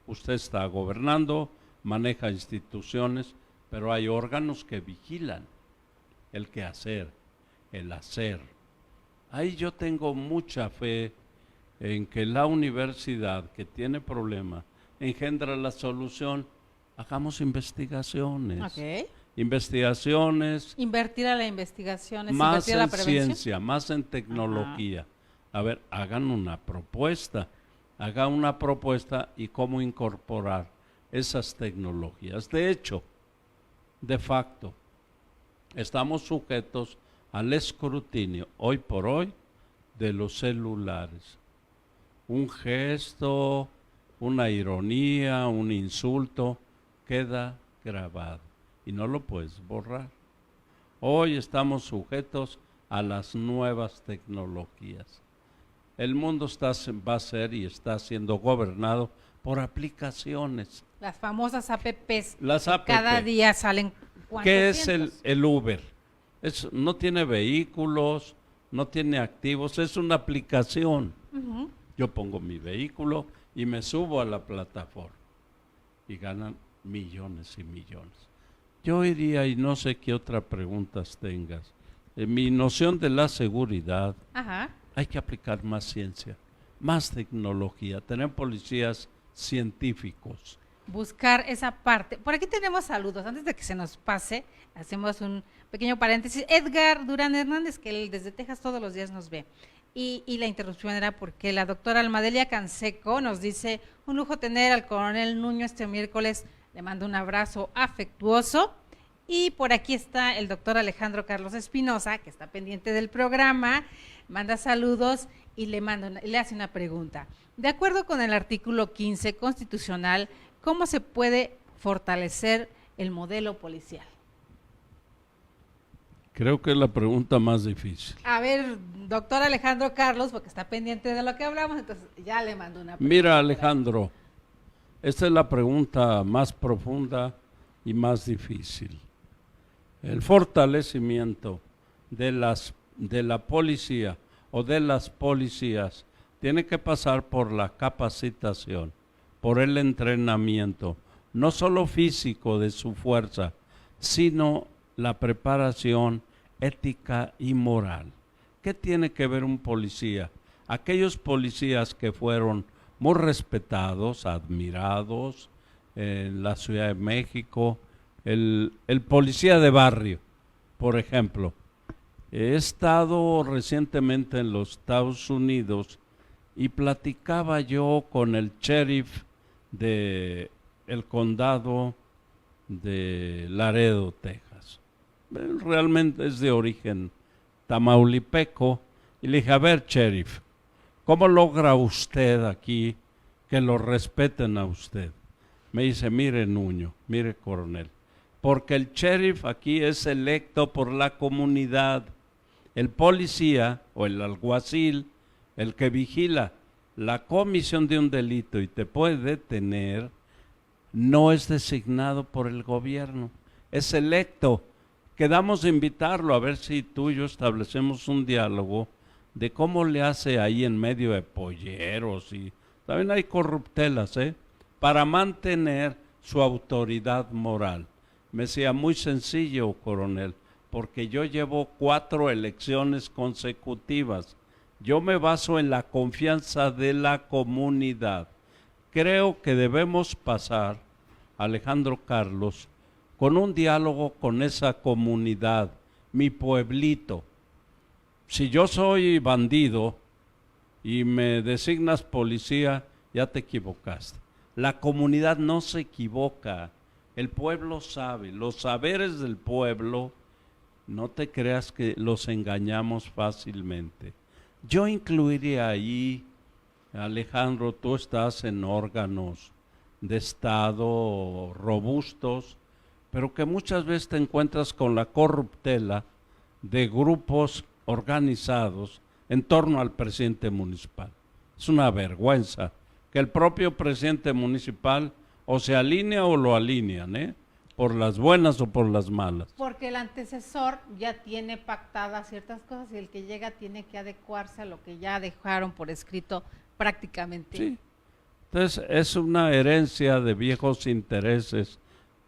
Usted está gobernando, maneja instituciones, pero hay órganos que vigilan el quehacer, el hacer. Ahí yo tengo mucha fe en que la universidad que tiene problemas engendra la solución. Hagamos investigaciones. Ok. Investigaciones Invertir a la investigación es más invertir a la en prevención. ciencia, más en tecnología. A ver, hagan una propuesta. Hagan una propuesta y cómo incorporar esas tecnologías. De hecho, de facto, estamos sujetos al escrutinio, hoy por hoy, de los celulares. Un gesto, una ironía, un insulto, queda grabado y no lo puedes borrar. Hoy estamos sujetos a las nuevas tecnologías. El mundo va a ser y está siendo gobernado por aplicaciones. Las famosas APPs. Las que APP. Cada día salen. ¿Qué es cientos. el Uber? No tiene vehículos, no tiene activos, es una aplicación. Ujú. Yo pongo mi vehículo y me subo a la plataforma y ganan millones y millones. Yo iría, y no sé qué otras preguntas tengas, en mi noción de la seguridad, Ajá. hay que aplicar más ciencia, más tecnología, tener policías científicos. Buscar esa parte. Por aquí tenemos saludos. Antes de que se nos pase, hacemos un pequeño paréntesis. Edgar Durán Hernández, que él desde Texas todos los días nos ve. Y la interrupción era porque la doctora Almadelia Canseco nos dice, un lujo tener al coronel Nuño este miércoles, le mando un abrazo afectuoso. Y por aquí está el doctor Alejandro Carlos Espinosa, que está pendiente del programa, manda saludos y le hace una pregunta. De acuerdo con el artículo 15 constitucional, ¿cómo se puede fortalecer el modelo policial? Creo que es la pregunta más difícil. A ver, doctor Alejandro Carlos, porque está pendiente de lo que hablamos, entonces ya le mando una pregunta. Mira, Alejandro, esta es la pregunta más profunda y más difícil. El fortalecimiento de la policía o de las policías tiene que pasar por la capacitación, por el entrenamiento, no solo físico de su fuerza, sino la preparación ética y moral. ¿Qué tiene que ver un policía? Aquellos policías que fueron muy respetados, admirados en la Ciudad de México, el policía de barrio, por ejemplo. He estado recientemente en los Estados Unidos y platicaba yo con el sheriff de el condado de Laredo, Texas. Él realmente es de origen tamaulipeco y le dije, a ver, sheriff, ¿cómo logra usted aquí que lo respeten a usted? Me dice, mire Nuño, mire coronel, porque el sheriff aquí es electo por la comunidad. El policía o el alguacil, el que vigila la comisión de un delito y te puede detener, no es designado por el gobierno, es electo. Quedamos de invitarlo a ver si tú y yo establecemos un diálogo de cómo le hace ahí en medio de polleros y también hay corruptelas, para mantener su autoridad moral. Me decía, muy sencillo, coronel, porque yo llevo 4 elecciones consecutivas. Yo me baso en la confianza de la comunidad. Creo que debemos pasar, Alejandro Carlos, con un diálogo con esa comunidad, mi pueblito. Si yo soy bandido y me designas policía, ya te equivocaste. La comunidad no se equivoca, el pueblo sabe, los saberes del pueblo, no te creas que los engañamos fácilmente. Yo incluiría ahí, Alejandro, tú estás en órganos de Estado robustos, pero que muchas veces te encuentras con la corruptela de grupos organizados en torno al presidente municipal. Es una vergüenza que el propio presidente municipal o se alinea o lo alinean, por las buenas o por las malas. Porque el antecesor ya tiene pactadas ciertas cosas y el que llega tiene que adecuarse a lo que ya dejaron por escrito prácticamente. Sí. Entonces es una herencia de viejos intereses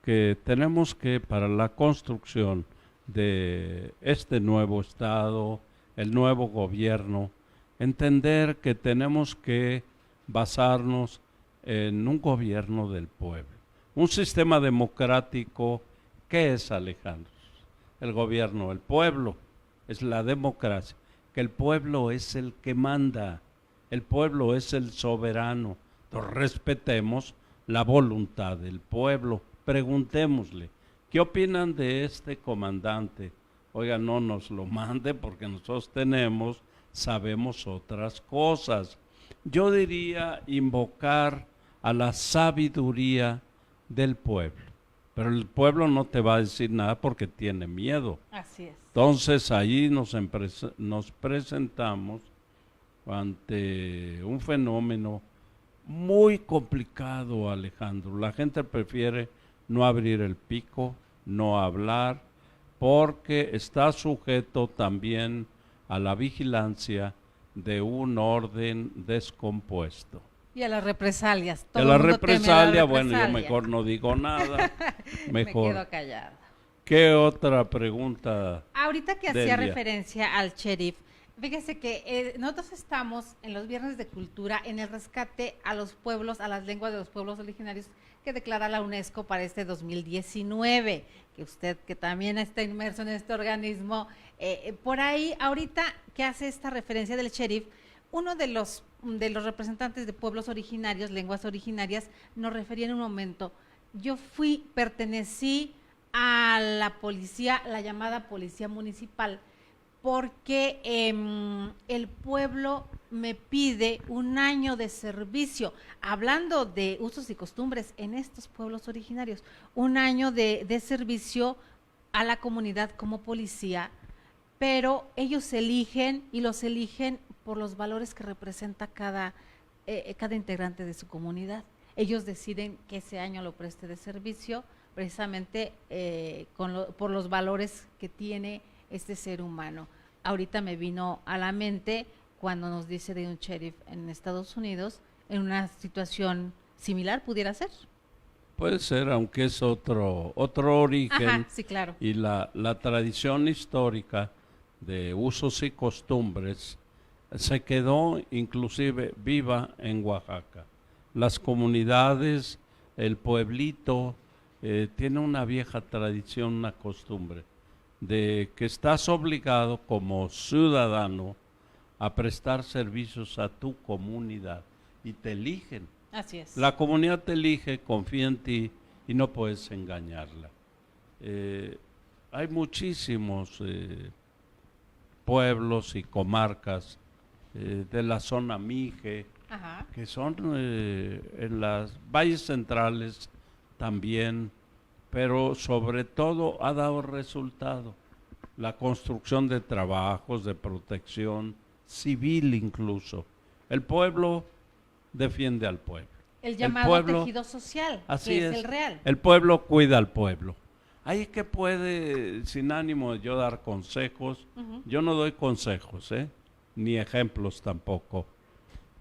que tenemos que, para la construcción de este nuevo Estado, el nuevo gobierno, entender que tenemos que basarnos en un gobierno del pueblo. Un sistema democrático, ¿qué es, Alejandro? El gobierno del pueblo, es la democracia, que el pueblo es el que manda, el pueblo es el soberano. Entonces respetemos la voluntad del pueblo, preguntémosle, ¿qué opinan de este comandante? Oiga, no nos lo mande porque nosotros sabemos otras cosas. Yo diría invocar a la sabiduría del pueblo, pero el pueblo no te va a decir nada porque tiene miedo. Así es. Entonces ahí nos presentamos ante un fenómeno muy complicado, Alejandro. La gente prefiere no abrir el pico, no hablar, porque está sujeto también a la vigilancia de un orden descompuesto. Y a las represalias. A la represalia, bueno, yo mejor no digo nada. Mejor. Me quedo callado. ¿Qué otra pregunta? Ahorita que hacía referencia al sheriff, fíjese que nosotros estamos en los Viernes de Cultura en el rescate a los pueblos, a las lenguas de los pueblos originarios que declara la UNESCO para este 2019, que usted que también está inmerso en este organismo, por ahí ahorita que hace esta referencia del sheriff, uno de los representantes de pueblos originarios, lenguas originarias, nos refería en un momento, yo pertenecí a la policía, la llamada policía municipal, porque el pueblo me pide un año de servicio, hablando de usos y costumbres en estos pueblos originarios, un año de servicio a la comunidad como policía, pero ellos eligen y los eligen por los valores que representa cada integrante de su comunidad. Ellos deciden que ese año lo preste de servicio precisamente por los valores que tiene este ser humano. Ahorita me vino a la mente cuando nos dice de un sheriff en Estados Unidos, en una situación similar pudiera ser. Puede ser, aunque es otro origen. Ajá, sí, claro. Y la tradición histórica de usos y costumbres se quedó inclusive viva en Oaxaca. Las comunidades, el pueblito, tiene una vieja tradición, una costumbre, de que estás obligado como ciudadano a prestar servicios a tu comunidad y te eligen. Así es. La comunidad te elige, confía en ti y no puedes engañarla. Hay muchísimos pueblos y comarcas de la zona Mije, Ajá. que son en las valles centrales también, pero sobre todo ha dado resultado la construcción de trabajos, de protección civil incluso. El pueblo defiende al pueblo. El llamado tejido social, así que es el real. El pueblo cuida al pueblo. Ahí que puede, sin ánimo de yo dar consejos, yo no doy consejos, ni ejemplos tampoco,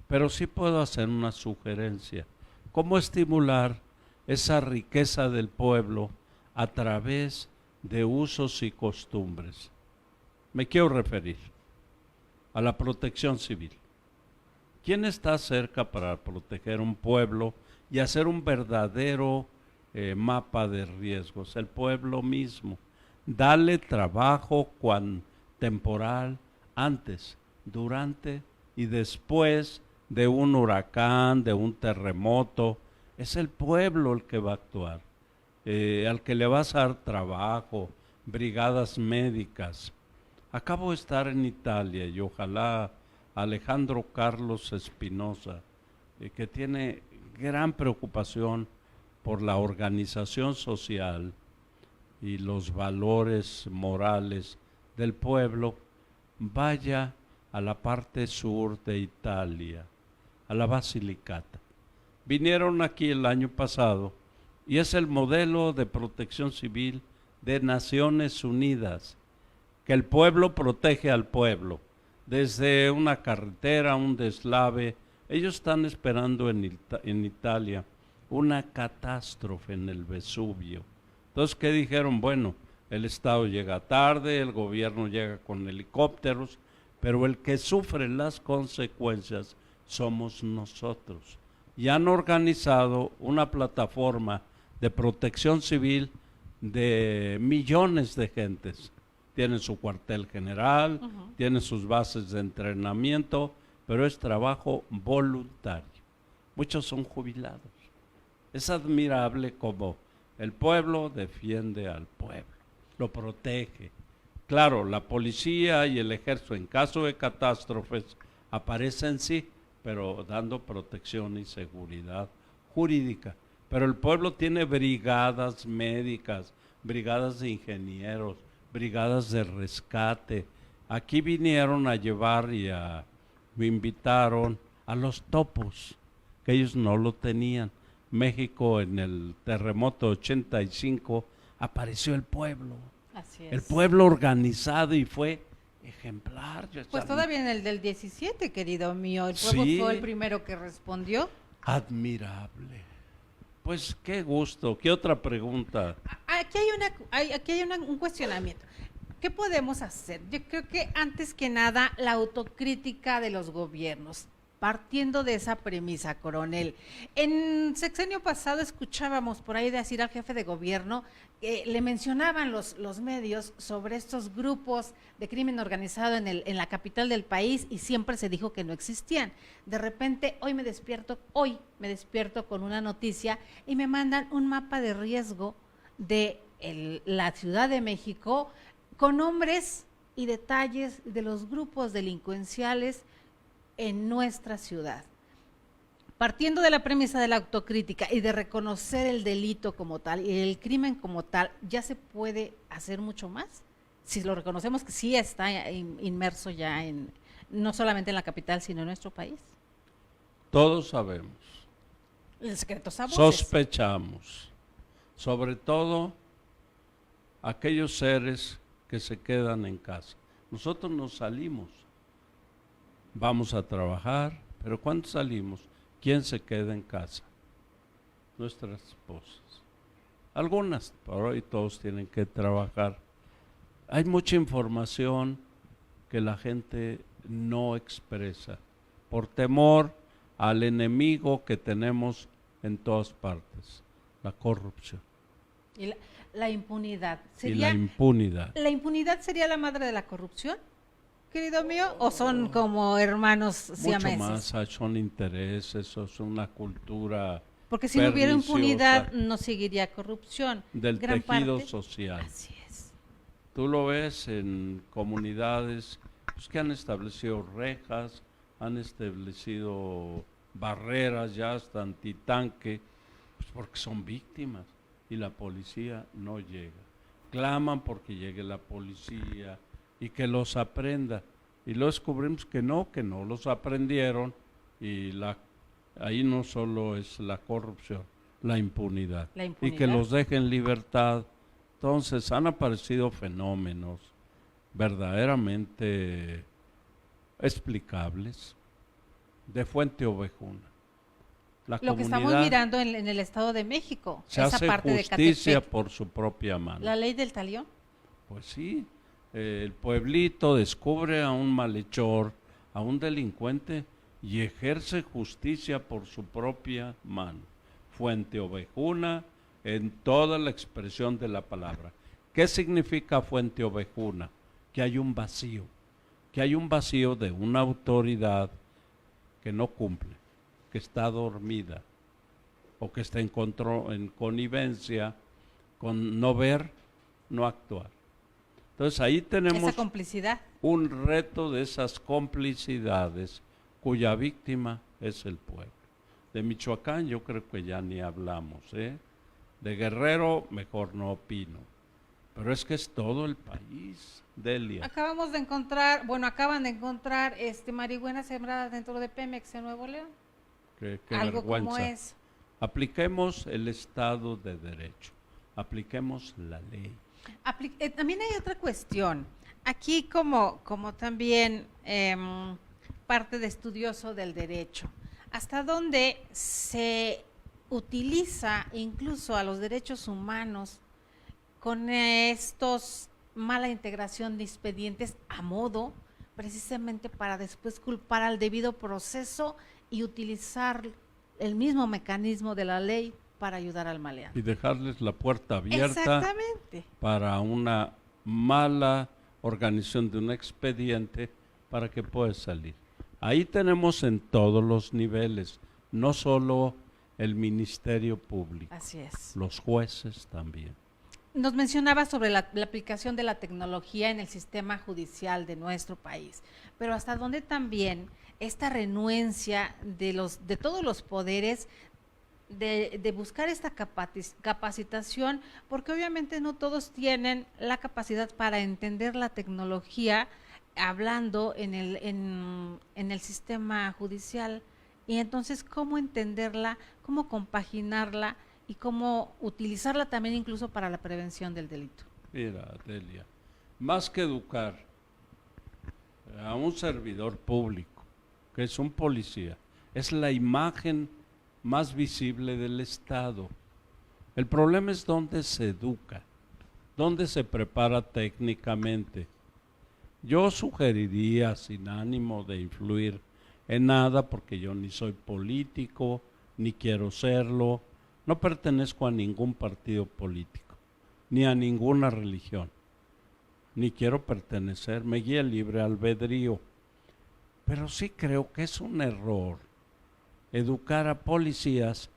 pero sí puedo hacer una sugerencia. ¿Cómo estimular esa riqueza del pueblo a través de usos y costumbres? Me quiero referir a la protección civil. ¿Quién está cerca para proteger un pueblo y hacer un verdadero mapa de riesgos? El pueblo mismo. Dale trabajo temporal antes, durante y después de un huracán, de un terremoto. Es el pueblo el que va a actuar, al que le vas a dar trabajo, brigadas médicas. Acabo de estar en Italia y ojalá Alejandro Carlos Espinosa, que tiene gran preocupación por la organización social y los valores morales del pueblo, vaya a la parte sur de Italia, a la Basilicata. Vinieron aquí el año pasado y es el modelo de protección civil de Naciones Unidas, que el pueblo protege al pueblo, desde una carretera, un deslave. Ellos están esperando en Italia una catástrofe en el Vesubio. Entonces, ¿qué dijeron? Bueno, el Estado llega tarde, el gobierno llega con helicópteros, pero el que sufre las consecuencias somos nosotros. Y han organizado una plataforma de protección civil de millones de gentes. Tienen su cuartel general, tienen sus bases de entrenamiento, pero es trabajo voluntario. Muchos son jubilados. Es admirable cómo el pueblo defiende al pueblo, lo protege. Claro, la policía y el ejército en caso de catástrofes aparecen sí, pero dando protección y seguridad jurídica. Pero el pueblo tiene brigadas médicas, brigadas de ingenieros, brigadas de rescate. Aquí vinieron a llevar me invitaron a los topos, que ellos no lo tenían. México en el terremoto 85 apareció el pueblo. Así es. El pueblo organizado y fue ejemplar. Pues todavía en el del 17, querido mío, el pueblo sí fue el primero que respondió. Admirable. Pues qué gusto. ¿Qué otra pregunta? Aquí hay un cuestionamiento. ¿Qué podemos hacer? Yo creo que antes que nada la autocrítica de los gobiernos, partiendo de esa premisa, coronel. En sexenio pasado escuchábamos por ahí decir al jefe de gobierno, le mencionaban los medios sobre estos grupos de crimen organizado en la capital del país y siempre se dijo que no existían. De repente hoy me despierto con una noticia y me mandan un mapa de riesgo de la Ciudad de México con nombres y detalles de los grupos delincuenciales en nuestra ciudad. Partiendo de la premisa de la autocrítica y de reconocer el delito como tal y el crimen como tal, ¿ya se puede hacer mucho más? Si lo reconocemos que sí está inmerso ya no solamente en la capital, sino en nuestro país. Todos sabemos. El secreto a voces. Sospechamos. Sobre todo aquellos seres que se quedan en casa. Nosotros nos salimos. Vamos a trabajar, pero ¿cuándo salimos? ¿Quién se queda en casa? nuestras esposas. Algunas, por hoy todos tienen que trabajar. Hay mucha información que la gente no expresa por temor al enemigo que tenemos en todas partes, la corrupción. Y la impunidad. Y la impunidad. ¿La impunidad sería la madre de la corrupción, querido mío? ¿O son como hermanos siameses? Mucho más, son intereses, eso es una cultura porque si no hubiera perniciosa impunidad, no seguiría corrupción. del Gran tejido parte, social. así es. Tú lo ves en comunidades pues, que han establecido rejas, han establecido barreras ya hasta antitanque, pues porque son víctimas y la policía no llega. Claman porque llegue la policía y que los aprenda. Y luego descubrimos que no los aprendieron y ahí no solo es la corrupción, la impunidad. Y que los dejen en libertad. Entonces han aparecido fenómenos verdaderamente explicables de Fuente Ovejuna. Lo que estamos mirando en el Estado de México, se esa hace parte justicia de Catepec, por su propia mano. la ley del talión. Pues sí, el pueblito descubre a un malhechor, a un delincuente y ejerce justicia por su propia mano. Fuente Ovejuna en toda la expresión de la palabra. ¿Qué significa Fuente Ovejuna? Que hay un vacío de una autoridad que no cumple, que está dormida o que está en connivencia con no ver, no actuar. Entonces ahí tenemos esa complicidad, un reto de esas complicidades cuya víctima es el pueblo. De Michoacán yo creo que ya ni hablamos, ¿eh? De Guerrero mejor no opino, pero es que es todo el país, Delia. acaban de encontrar marihuana sembrada dentro de Pemex en Nuevo León. Qué algo vergüenza. como eso. Apliquemos el Estado de Derecho, apliquemos la ley. También hay otra cuestión. Aquí como también parte de estudioso del derecho, hasta dónde se utiliza incluso a los derechos humanos con estos mala integración de expedientes a modo precisamente para después culpar al debido proceso y utilizar el mismo mecanismo de la ley para ayudar al maleante. Y dejarles la puerta abierta para una mala organización de un expediente para que pueda salir. Ahí tenemos en todos los niveles, no solo el Ministerio Público, así es, los jueces también. Nos mencionaba sobre la aplicación de la tecnología en el sistema judicial de nuestro país, pero hasta dónde también esta renuencia de todos los poderes de buscar esta capacitación, porque obviamente no todos tienen la capacidad para entender la tecnología hablando en el sistema judicial, y entonces cómo entenderla, cómo compaginarla y cómo utilizarla también incluso para la prevención del delito. Mira, Delia, más que educar a un servidor público, que es un policía, es la imagen más visible del Estado. El problema es dónde se educa, dónde se prepara técnicamente. Yo sugeriría, sin ánimo de influir en nada, porque yo ni soy político, ni quiero serlo, no pertenezco a ningún partido político, ni a ninguna religión, ni quiero pertenecer, me guía el libre albedrío, pero sí creo que es un error educar a policías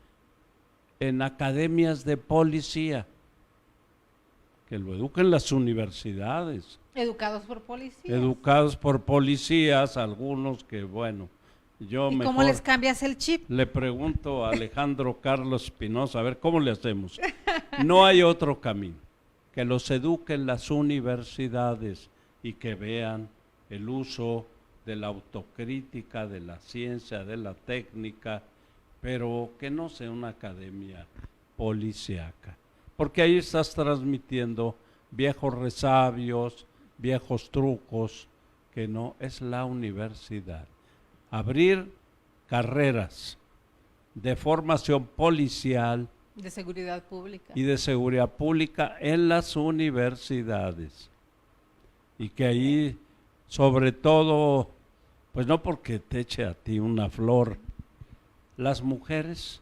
en academias de policía, que lo eduquen las universidades. Educados por policías. Educados por policías, algunos que bueno, yo ¿y mejor cómo les cambias el chip? Le pregunto a Alejandro Carlos Espinosa, a ver, ¿cómo le hacemos? No hay otro camino, que los eduquen las universidades y que vean el uso de la autocrítica, de la ciencia, de la técnica, pero que no sea una academia policíaca, porque ahí estás transmitiendo viejos resabios, viejos trucos, que no es la universidad. Abrir carreras de formación policial De seguridad pública. y de seguridad pública en las universidades. Y que ahí, sobre todo, pues no porque te eche a ti una flor, las mujeres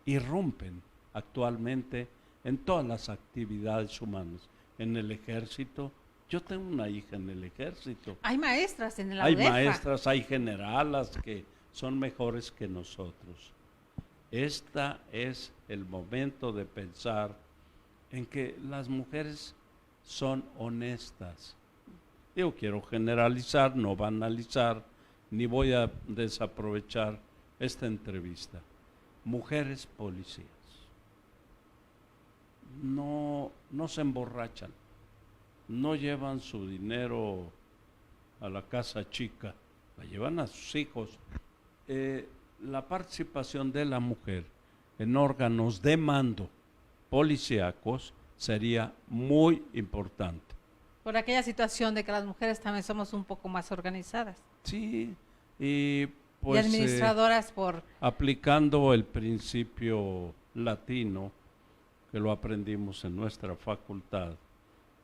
irrumpen actualmente en todas las actividades humanas. En el ejército, yo tengo una hija en el ejército. Hay maestras en la Hay UDEFA. maestras, hay generalas que son mejores que nosotros. Este es el momento de pensar en que las mujeres son honestas. Yo quiero generalizar, no banalizar, ni voy a desaprovechar esta entrevista. Mujeres policías. No se emborrachan, no llevan su dinero a la casa chica, la llevan a sus hijos. La participación de la mujer en órganos de mando policíacos sería muy importante. Por aquella situación de que las mujeres también somos un poco más organizadas. Sí, y pues y administradoras aplicando el principio latino, que lo aprendimos en nuestra facultad,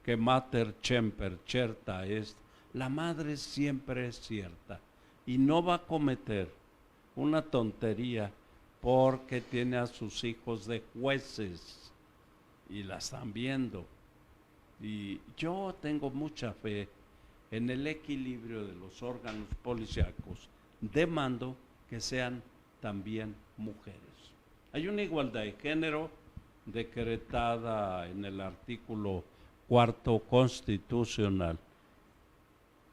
que mater semper certa est, la madre siempre es cierta y no va a cometer una tontería porque tiene a sus hijos de jueces y la están viendo. Y yo tengo mucha fe en el equilibrio de los órganos policíacos de mando que sean también mujeres. Hay una igualdad de género decretada en el artículo 4 constitucional.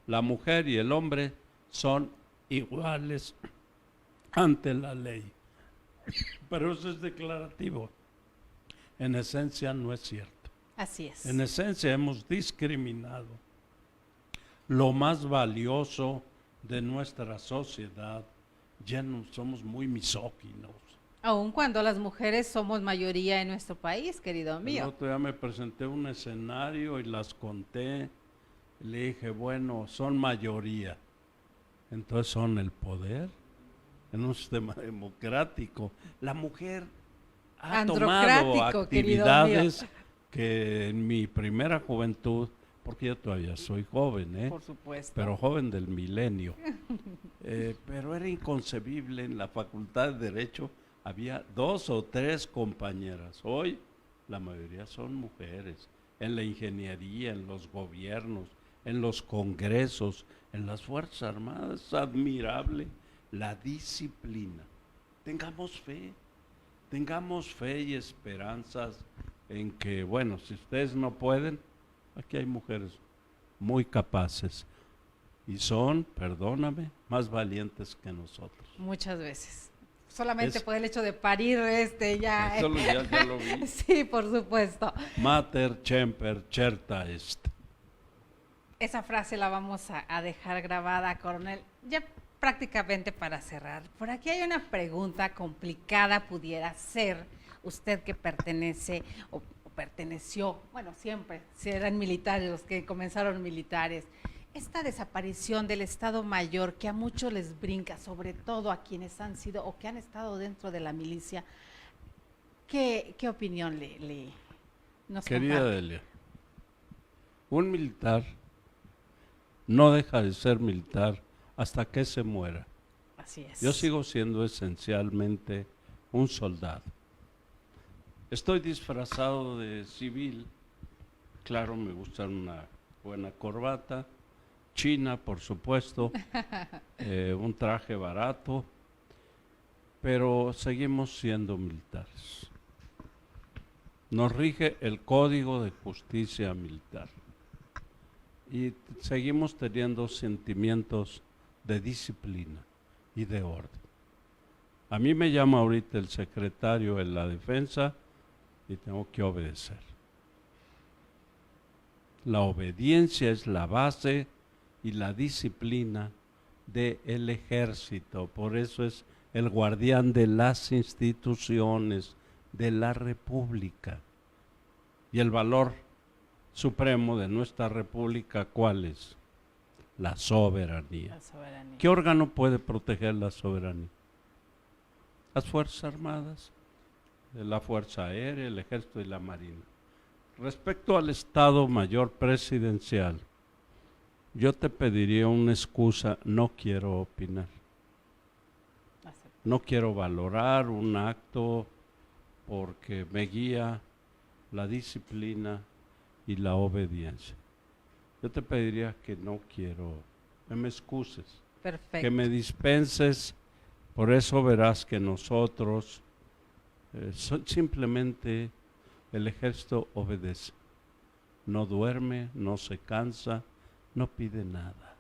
La mujer y el hombre son iguales ante la ley, pero eso es declarativo. En esencia no es cierto. Así es. En esencia hemos discriminado lo más valioso de nuestra sociedad. Ya no somos muy misóginos. Aun cuando las mujeres somos mayoría en nuestro país, querido mío. El otro día me presenté un escenario y las conté. Le dije, bueno, son mayoría. Entonces son el poder en un sistema democrático. La mujer ha tomado actividades que en mi primera juventud, porque yo todavía soy joven, por supuesto, pero joven del milenio, pero era inconcebible. En la Facultad de Derecho había 2 o 3 compañeras. Hoy la mayoría son mujeres. En la ingeniería, en los gobiernos, en los congresos, en las Fuerzas Armadas. Es admirable la disciplina. Tengamos fe y esperanzas en que, bueno, si ustedes no pueden, aquí hay mujeres muy capaces y son, perdóname, más valientes que nosotros. Muchas veces. Solamente por el hecho de parir ya. Ya lo vi. Sí, por supuesto. Mater semper certa est. Esa frase la vamos a dejar grabada, coronel. Ya prácticamente para cerrar. Por aquí hay una pregunta complicada, pudiera ser. Usted que pertenece o perteneció, bueno, siempre, si eran militares los que comenzaron militares. Esta desaparición del Estado Mayor que a muchos les brinca, sobre todo a quienes han sido o que han estado dentro de la milicia, ¿qué opinión nos Querida comparte? Delia, un militar no deja de ser militar hasta que se muera. Así es. Yo sigo siendo esencialmente un soldado. Estoy disfrazado de civil, claro, me gusta una buena corbata, china, por supuesto, un traje barato, pero seguimos siendo militares. Nos rige el Código de Justicia Militar y seguimos teniendo sentimientos de disciplina y de orden. A mí me llama ahorita el secretario de la Defensa y tengo que obedecer. La obediencia es la base y la disciplina del ejército, por eso es el guardián de las instituciones de la República. Y el valor supremo de nuestra República, ¿cuál es? La soberanía. La soberanía. ¿Qué órgano puede proteger la soberanía? las Fuerzas Armadas, la Fuerza Aérea, el Ejército y la Marina. Respecto al Estado Mayor Presidencial, yo te pediría una excusa, no quiero opinar. No quiero valorar un acto porque me guía la disciplina y la obediencia. Yo te pediría que no quiero, que me excuses, Perfecto. que me dispenses, por eso verás que nosotros simplemente el ejército obedece, no duerme, no se cansa, no pide nada.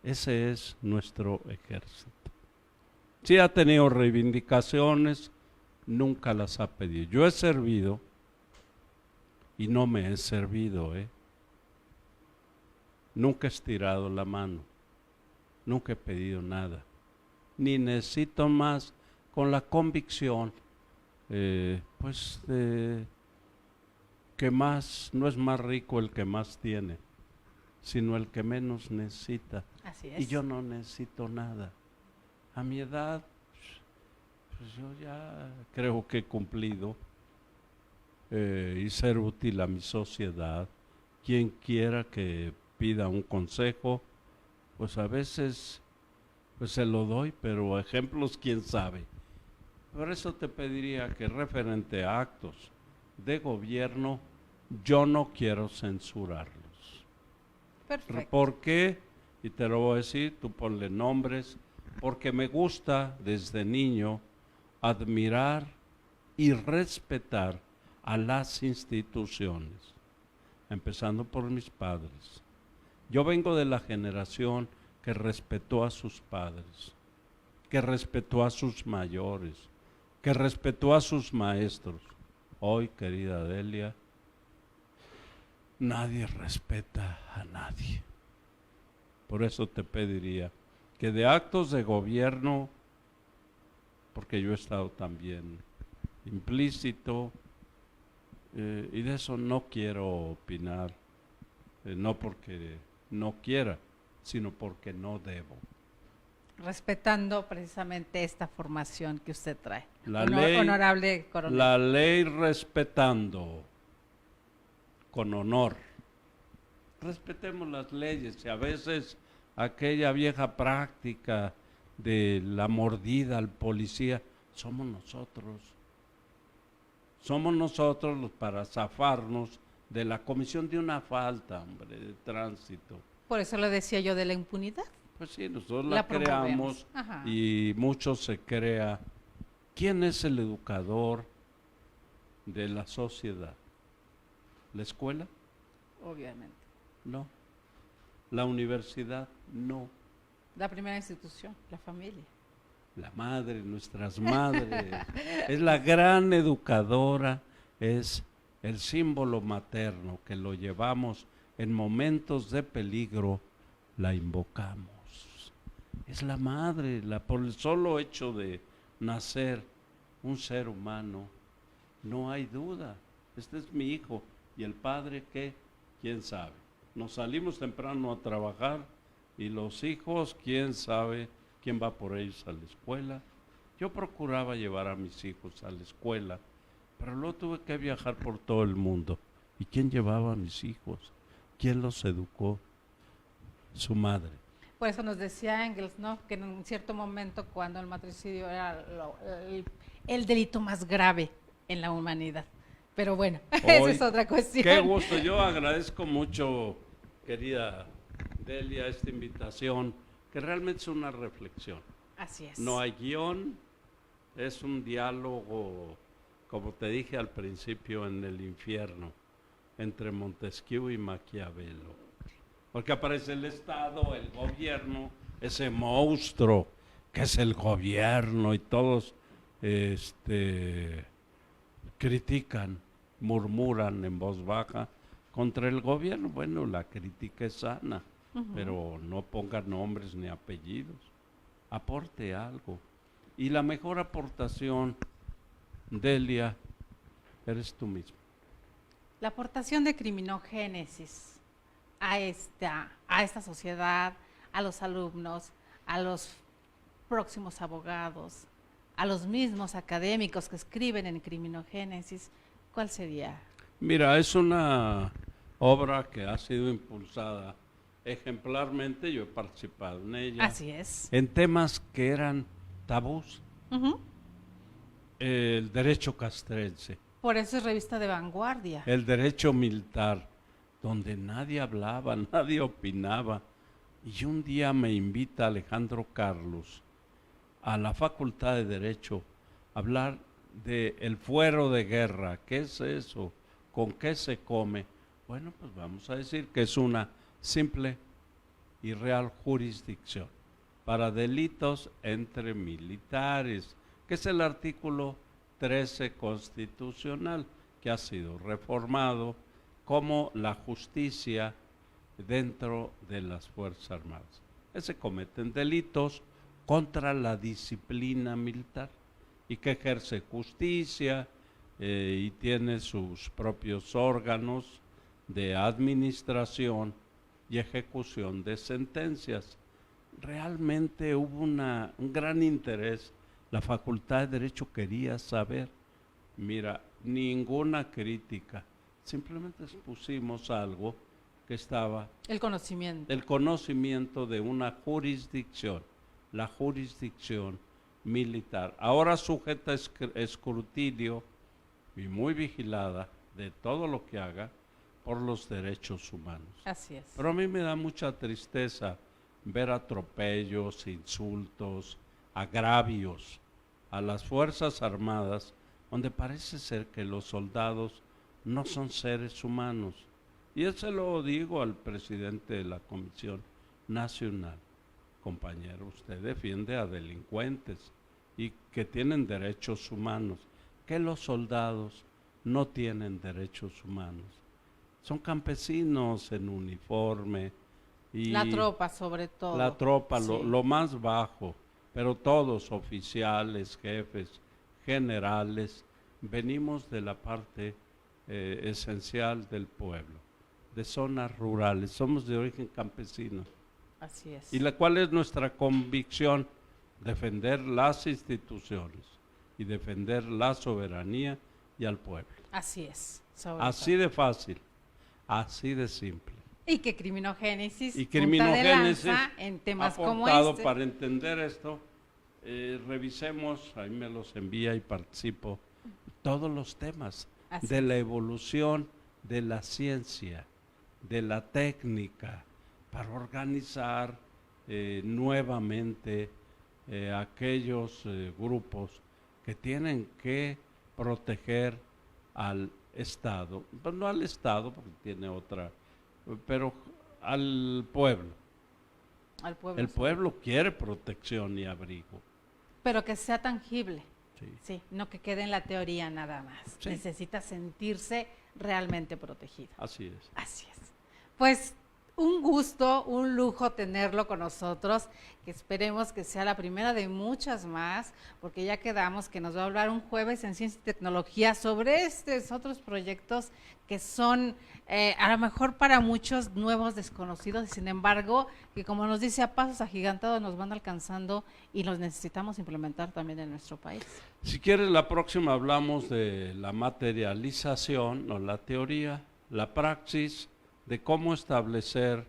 Ese es nuestro ejército. Sí ha tenido reivindicaciones, nunca las ha pedido. Yo he servido y no me he servido, Nunca he estirado la mano, nunca he pedido nada, ni necesito más, con la convicción, que más, no es más rico el que más tiene, sino el que menos necesita. Así es. Y yo no necesito nada. A mi edad, pues yo ya creo que he cumplido y ser útil a mi sociedad. Quien quiera que pida un consejo, pues a veces pues se lo doy, pero ejemplos quién sabe. Por eso te pediría que referente a actos de gobierno, yo no quiero censurarlos. Perfecto. ¿Por qué? Y te lo voy a decir, tú ponle nombres, porque me gusta desde niño admirar y respetar a las instituciones, empezando por mis padres. Yo vengo de la generación que respetó a sus padres, que respetó a sus mayores, que respetó a sus maestros. Hoy, querida Delia, nadie respeta a nadie. Por eso te pediría que de actos de gobierno, porque yo he estado también implícito, y de eso no quiero opinar, no porque no quiera, sino porque no debo. Respetando precisamente esta formación que usted trae. Ley, honorable coronel. La ley respetando, con honor. Respetemos las leyes y a veces aquella vieja práctica de la mordida al policía, somos nosotros. Somos nosotros los para zafarnos de la comisión de una falta, hombre, de tránsito. Por eso le decía yo de la impunidad. Pues sí, nosotros la creamos Ajá. y mucho se crea. ¿Quién es el educador de la sociedad? ¿La escuela? Obviamente. No. ¿La universidad? No. La primera institución, la familia. La madre, nuestras madres. Es la gran educadora, es el símbolo materno que lo llevamos en momentos de peligro, la invocamos. Es la madre, por el solo hecho de nacer un ser humano, no hay duda. Este es mi hijo. ¿Y el padre qué? ¿Quién sabe? Nos salimos temprano a trabajar y los hijos, ¿quién sabe quién va por ellos a la escuela? Yo procuraba llevar a mis hijos a la escuela, pero luego tuve que viajar por todo el mundo. ¿Y quién llevaba a mis hijos? ¿Quién los educó? Su madre. Por eso nos decía Engels, ¿no? Que en un cierto momento, cuando el matricidio era el delito más grave en la humanidad. Pero bueno, esa es otra cuestión. Qué gusto, yo agradezco mucho, querida Delia, esta invitación, que realmente es una reflexión. Así es. No hay guión, es un diálogo, como te dije al principio, en el infierno, entre Montesquieu y Maquiavelo. Porque aparece el Estado, el gobierno, ese monstruo que es el gobierno y todos critican, murmuran en voz baja contra el gobierno. Bueno, la crítica es sana, pero no ponga nombres ni apellidos, aporte algo. Y la mejor aportación, Delia, eres tú mismo. La aportación de criminogénesis a esta sociedad, a los alumnos, a los próximos abogados, a los mismos académicos que escriben en Criminogénesis, ¿cuál sería? Mira, es una obra que ha sido impulsada ejemplarmente, yo he participado en ella, Así es. en temas que eran tabús, Ujú. el derecho castrense, Por eso es revista de vanguardia. el derecho militar, donde nadie hablaba, nadie opinaba. Y un día me invita Alejandro Carlos a la Facultad de Derecho a hablar de el fuero de guerra. ¿Qué es eso? ¿Con qué se come? Bueno, pues vamos a decir que es una simple y real jurisdicción para delitos entre militares, que es el artículo 13 constitucional, que ha sido reformado como la justicia dentro de las Fuerzas Armadas. Que se cometen delitos contra la disciplina militar y que ejerce justicia y tiene sus propios órganos de administración y ejecución de sentencias. Realmente hubo un gran interés. La Facultad de Derecho quería saber. Mira, ninguna crítica, simplemente expusimos algo que estaba El conocimiento. el conocimiento de una jurisdicción, la jurisdicción militar, ahora sujeta a escrutinio y muy vigilada de todo lo que haga por los derechos humanos. Así es. Pero a mí me da mucha tristeza ver atropellos, insultos, agravios a las Fuerzas Armadas, donde parece ser que los soldados no son seres humanos. Y eso lo digo al presidente de la Comisión Nacional. Compañero, usted defiende a delincuentes y que tienen derechos humanos, que los soldados no tienen derechos humanos. Son campesinos en uniforme. Y la tropa sobre todo. La tropa, sí. lo más bajo, pero todos oficiales, jefes, generales, venimos de la parte esencial del pueblo, de zonas rurales, somos de origen campesino. Así es. ¿Y cuál es nuestra convicción? Defender las instituciones y defender la soberanía y al pueblo. Así es. Así de fácil, así de simple. Y que Criminogénesis, Y Criminogénesis punta de lanza en temas como aportado este. para entender esto. Revisemos, ahí me los envía y participo, todos los temas Así de la evolución de la ciencia, de la técnica, para organizar nuevamente aquellos grupos que tienen que proteger al Estado, pues no al Estado porque tiene otra, pero al pueblo. Al pueblo. El pueblo quiere protección y abrigo. Pero que sea tangible. Sí. Sí, no que quede en la teoría nada más. Sí. Necesita sentirse realmente protegido. Así es. Así es. Pues un gusto, un lujo tenerlo con nosotros, que esperemos que sea la primera de muchas más, porque ya quedamos que nos va a hablar un jueves en Ciencia y Tecnología sobre estos otros proyectos que son a lo mejor para muchos nuevos, desconocidos, y sin embargo, que como nos dice, a pasos agigantados nos van alcanzando y los necesitamos implementar también en nuestro país. Si quieres, la próxima hablamos de la materialización, o la teoría, la praxis, de cómo establecer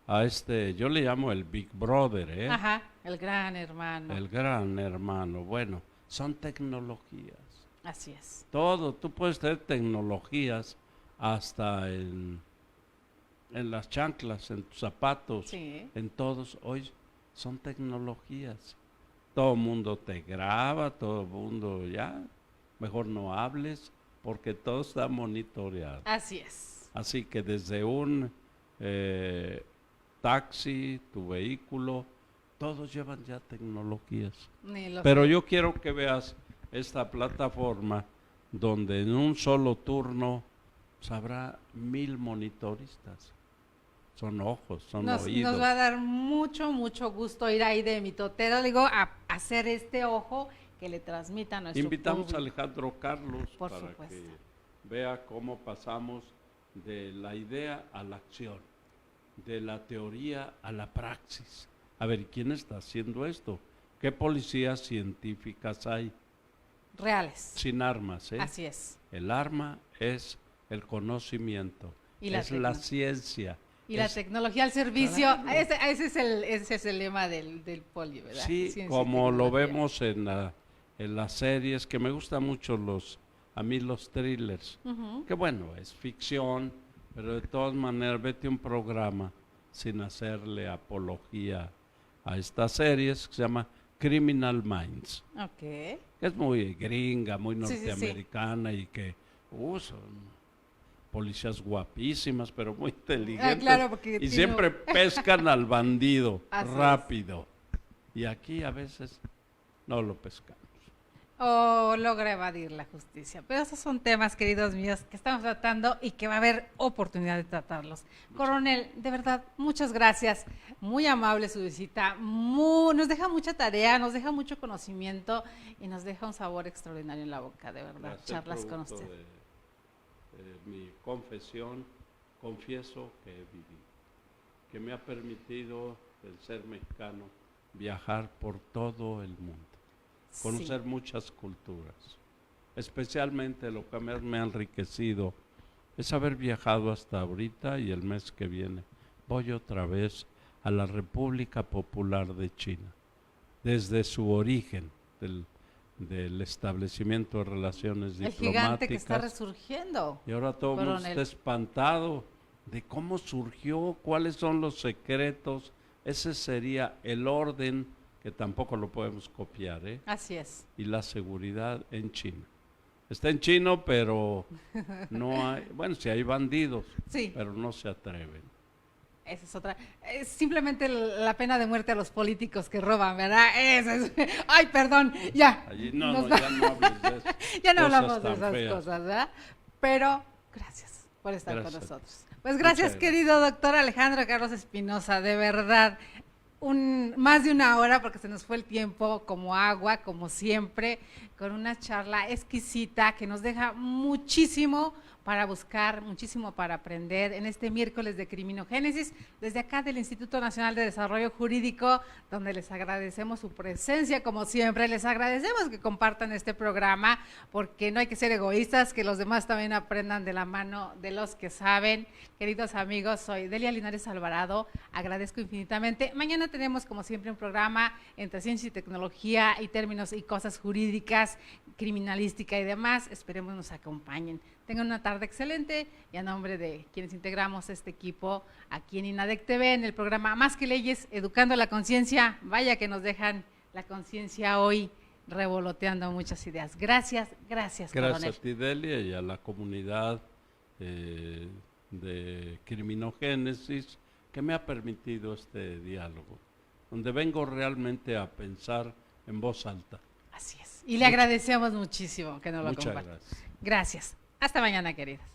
a yo le llamo el Big Brother, ¿eh? Ajá, el gran hermano. El gran hermano. Bueno, son tecnologías. Así es. Todo, tú puedes tener tecnologías hasta en las chanclas, en tus zapatos, Sí. en todos. Hoy son tecnologías. Todo el mundo te graba, todo el mundo ya. Mejor no hables porque todo está monitoreado. Así es. Así que desde un taxi, tu vehículo, todos llevan ya tecnologías. Pero yo quiero que veas esta plataforma donde en un solo turno pues, habrá 1000 monitoristas. Son ojos, son oídos. Nos va a dar mucho, mucho gusto ir ahí de mitotero, digo, a hacer este ojo que le transmita a nuestro Invitamos público. a Alejandro Carlos Por para supuesto. que vea cómo pasamos de la idea a la acción, de la teoría a la praxis. A ver, ¿quién está haciendo esto? ¿Qué policías científicas hay? Reales. Sin armas, ¿eh? Así es. El arma es el conocimiento, Y la es la ciencia. Y la es- tecnología al servicio, Claro. ese es el lema del poli, ¿verdad? Sí, Ciencia y como lo tecnología. vemos en las series, que me gustan mucho a mí los thrillers, Ujú. que bueno, es ficción, pero de todas maneras vete un programa sin hacerle apología a estas series que se llama Criminal Minds, Ok. que es muy gringa, muy Sí, sí, sí. norteamericana y que son policías guapísimas, pero muy inteligentes. Claro, porque y tiene- siempre pescan al bandido Así es. rápido. Y aquí a veces no lo pescamos. O logra evadir la justicia. Pero esos son temas, queridos míos, que estamos tratando y que va a haber oportunidad de tratarlos. Coronel, de verdad, muchas gracias. Muy amable su visita. Nos deja mucha tarea, nos deja mucho conocimiento y nos deja un sabor extraordinario en la boca, de verdad, Para ser charlas con producto usted. de mi confesión, confieso que he vivido, que me ha permitido, el ser mexicano, viajar por todo el mundo, conocer Sí. muchas culturas. Especialmente lo que más me ha enriquecido es haber viajado hasta ahorita, y el mes que viene voy otra vez a la República Popular de China, desde su origen del establecimiento de relaciones El gigante que está diplomáticas. resurgiendo. Y ahora todo el mundo Coronel. está espantado de cómo surgió, cuáles son los secretos. Ese sería el orden, que tampoco lo podemos copiar, ¿eh? Así es. Y la seguridad en China. Está en chino, pero no hay, bueno, sí hay bandidos, Sí. pero no se atreven. Esa es otra. Es simplemente la pena de muerte a los políticos que roban, ¿verdad? Esa es. Ay, perdón, ya. Allí, no, Nos no, va- ya no hables de eso. Ya no Cosas hablamos de tan esas feas. cosas, ¿verdad? Pero gracias por estar Gracias con a ti. nosotros. Pues gracias, Muchas querido doctor Alejandro Carlos Espinosa, de verdad. Más de una hora, porque se nos fue el tiempo como agua, como siempre, con una charla exquisita que nos deja muchísimo para buscar, muchísimo para aprender en este miércoles de Criminogénesis, desde acá del Instituto Nacional de Desarrollo Jurídico, donde les agradecemos su presencia, como siempre, les agradecemos que compartan este programa, porque no hay que ser egoístas, que los demás también aprendan de la mano de los que saben. Queridos amigos, soy Delia Linares Alvarado, agradezco infinitamente. Mañana tenemos, como siempre, un programa entre ciencia y tecnología y términos y cosas jurídicas, criminalística y demás. Esperemos nos acompañen. Tengan una tarde excelente y a nombre de quienes integramos este equipo aquí en INADEC TV, en el programa Más que Leyes, Educando la Conciencia, vaya que nos dejan la conciencia hoy revoloteando muchas ideas. Gracias, gracias, Gracias coronel. a ti, Delia, y a la comunidad de Criminogénesis, que me ha permitido este diálogo, donde vengo realmente a pensar en voz alta. Así es. Y le agradecemos muchísimo que nos lo Muchas comparta. gracias. Gracias. Hasta mañana, queridas.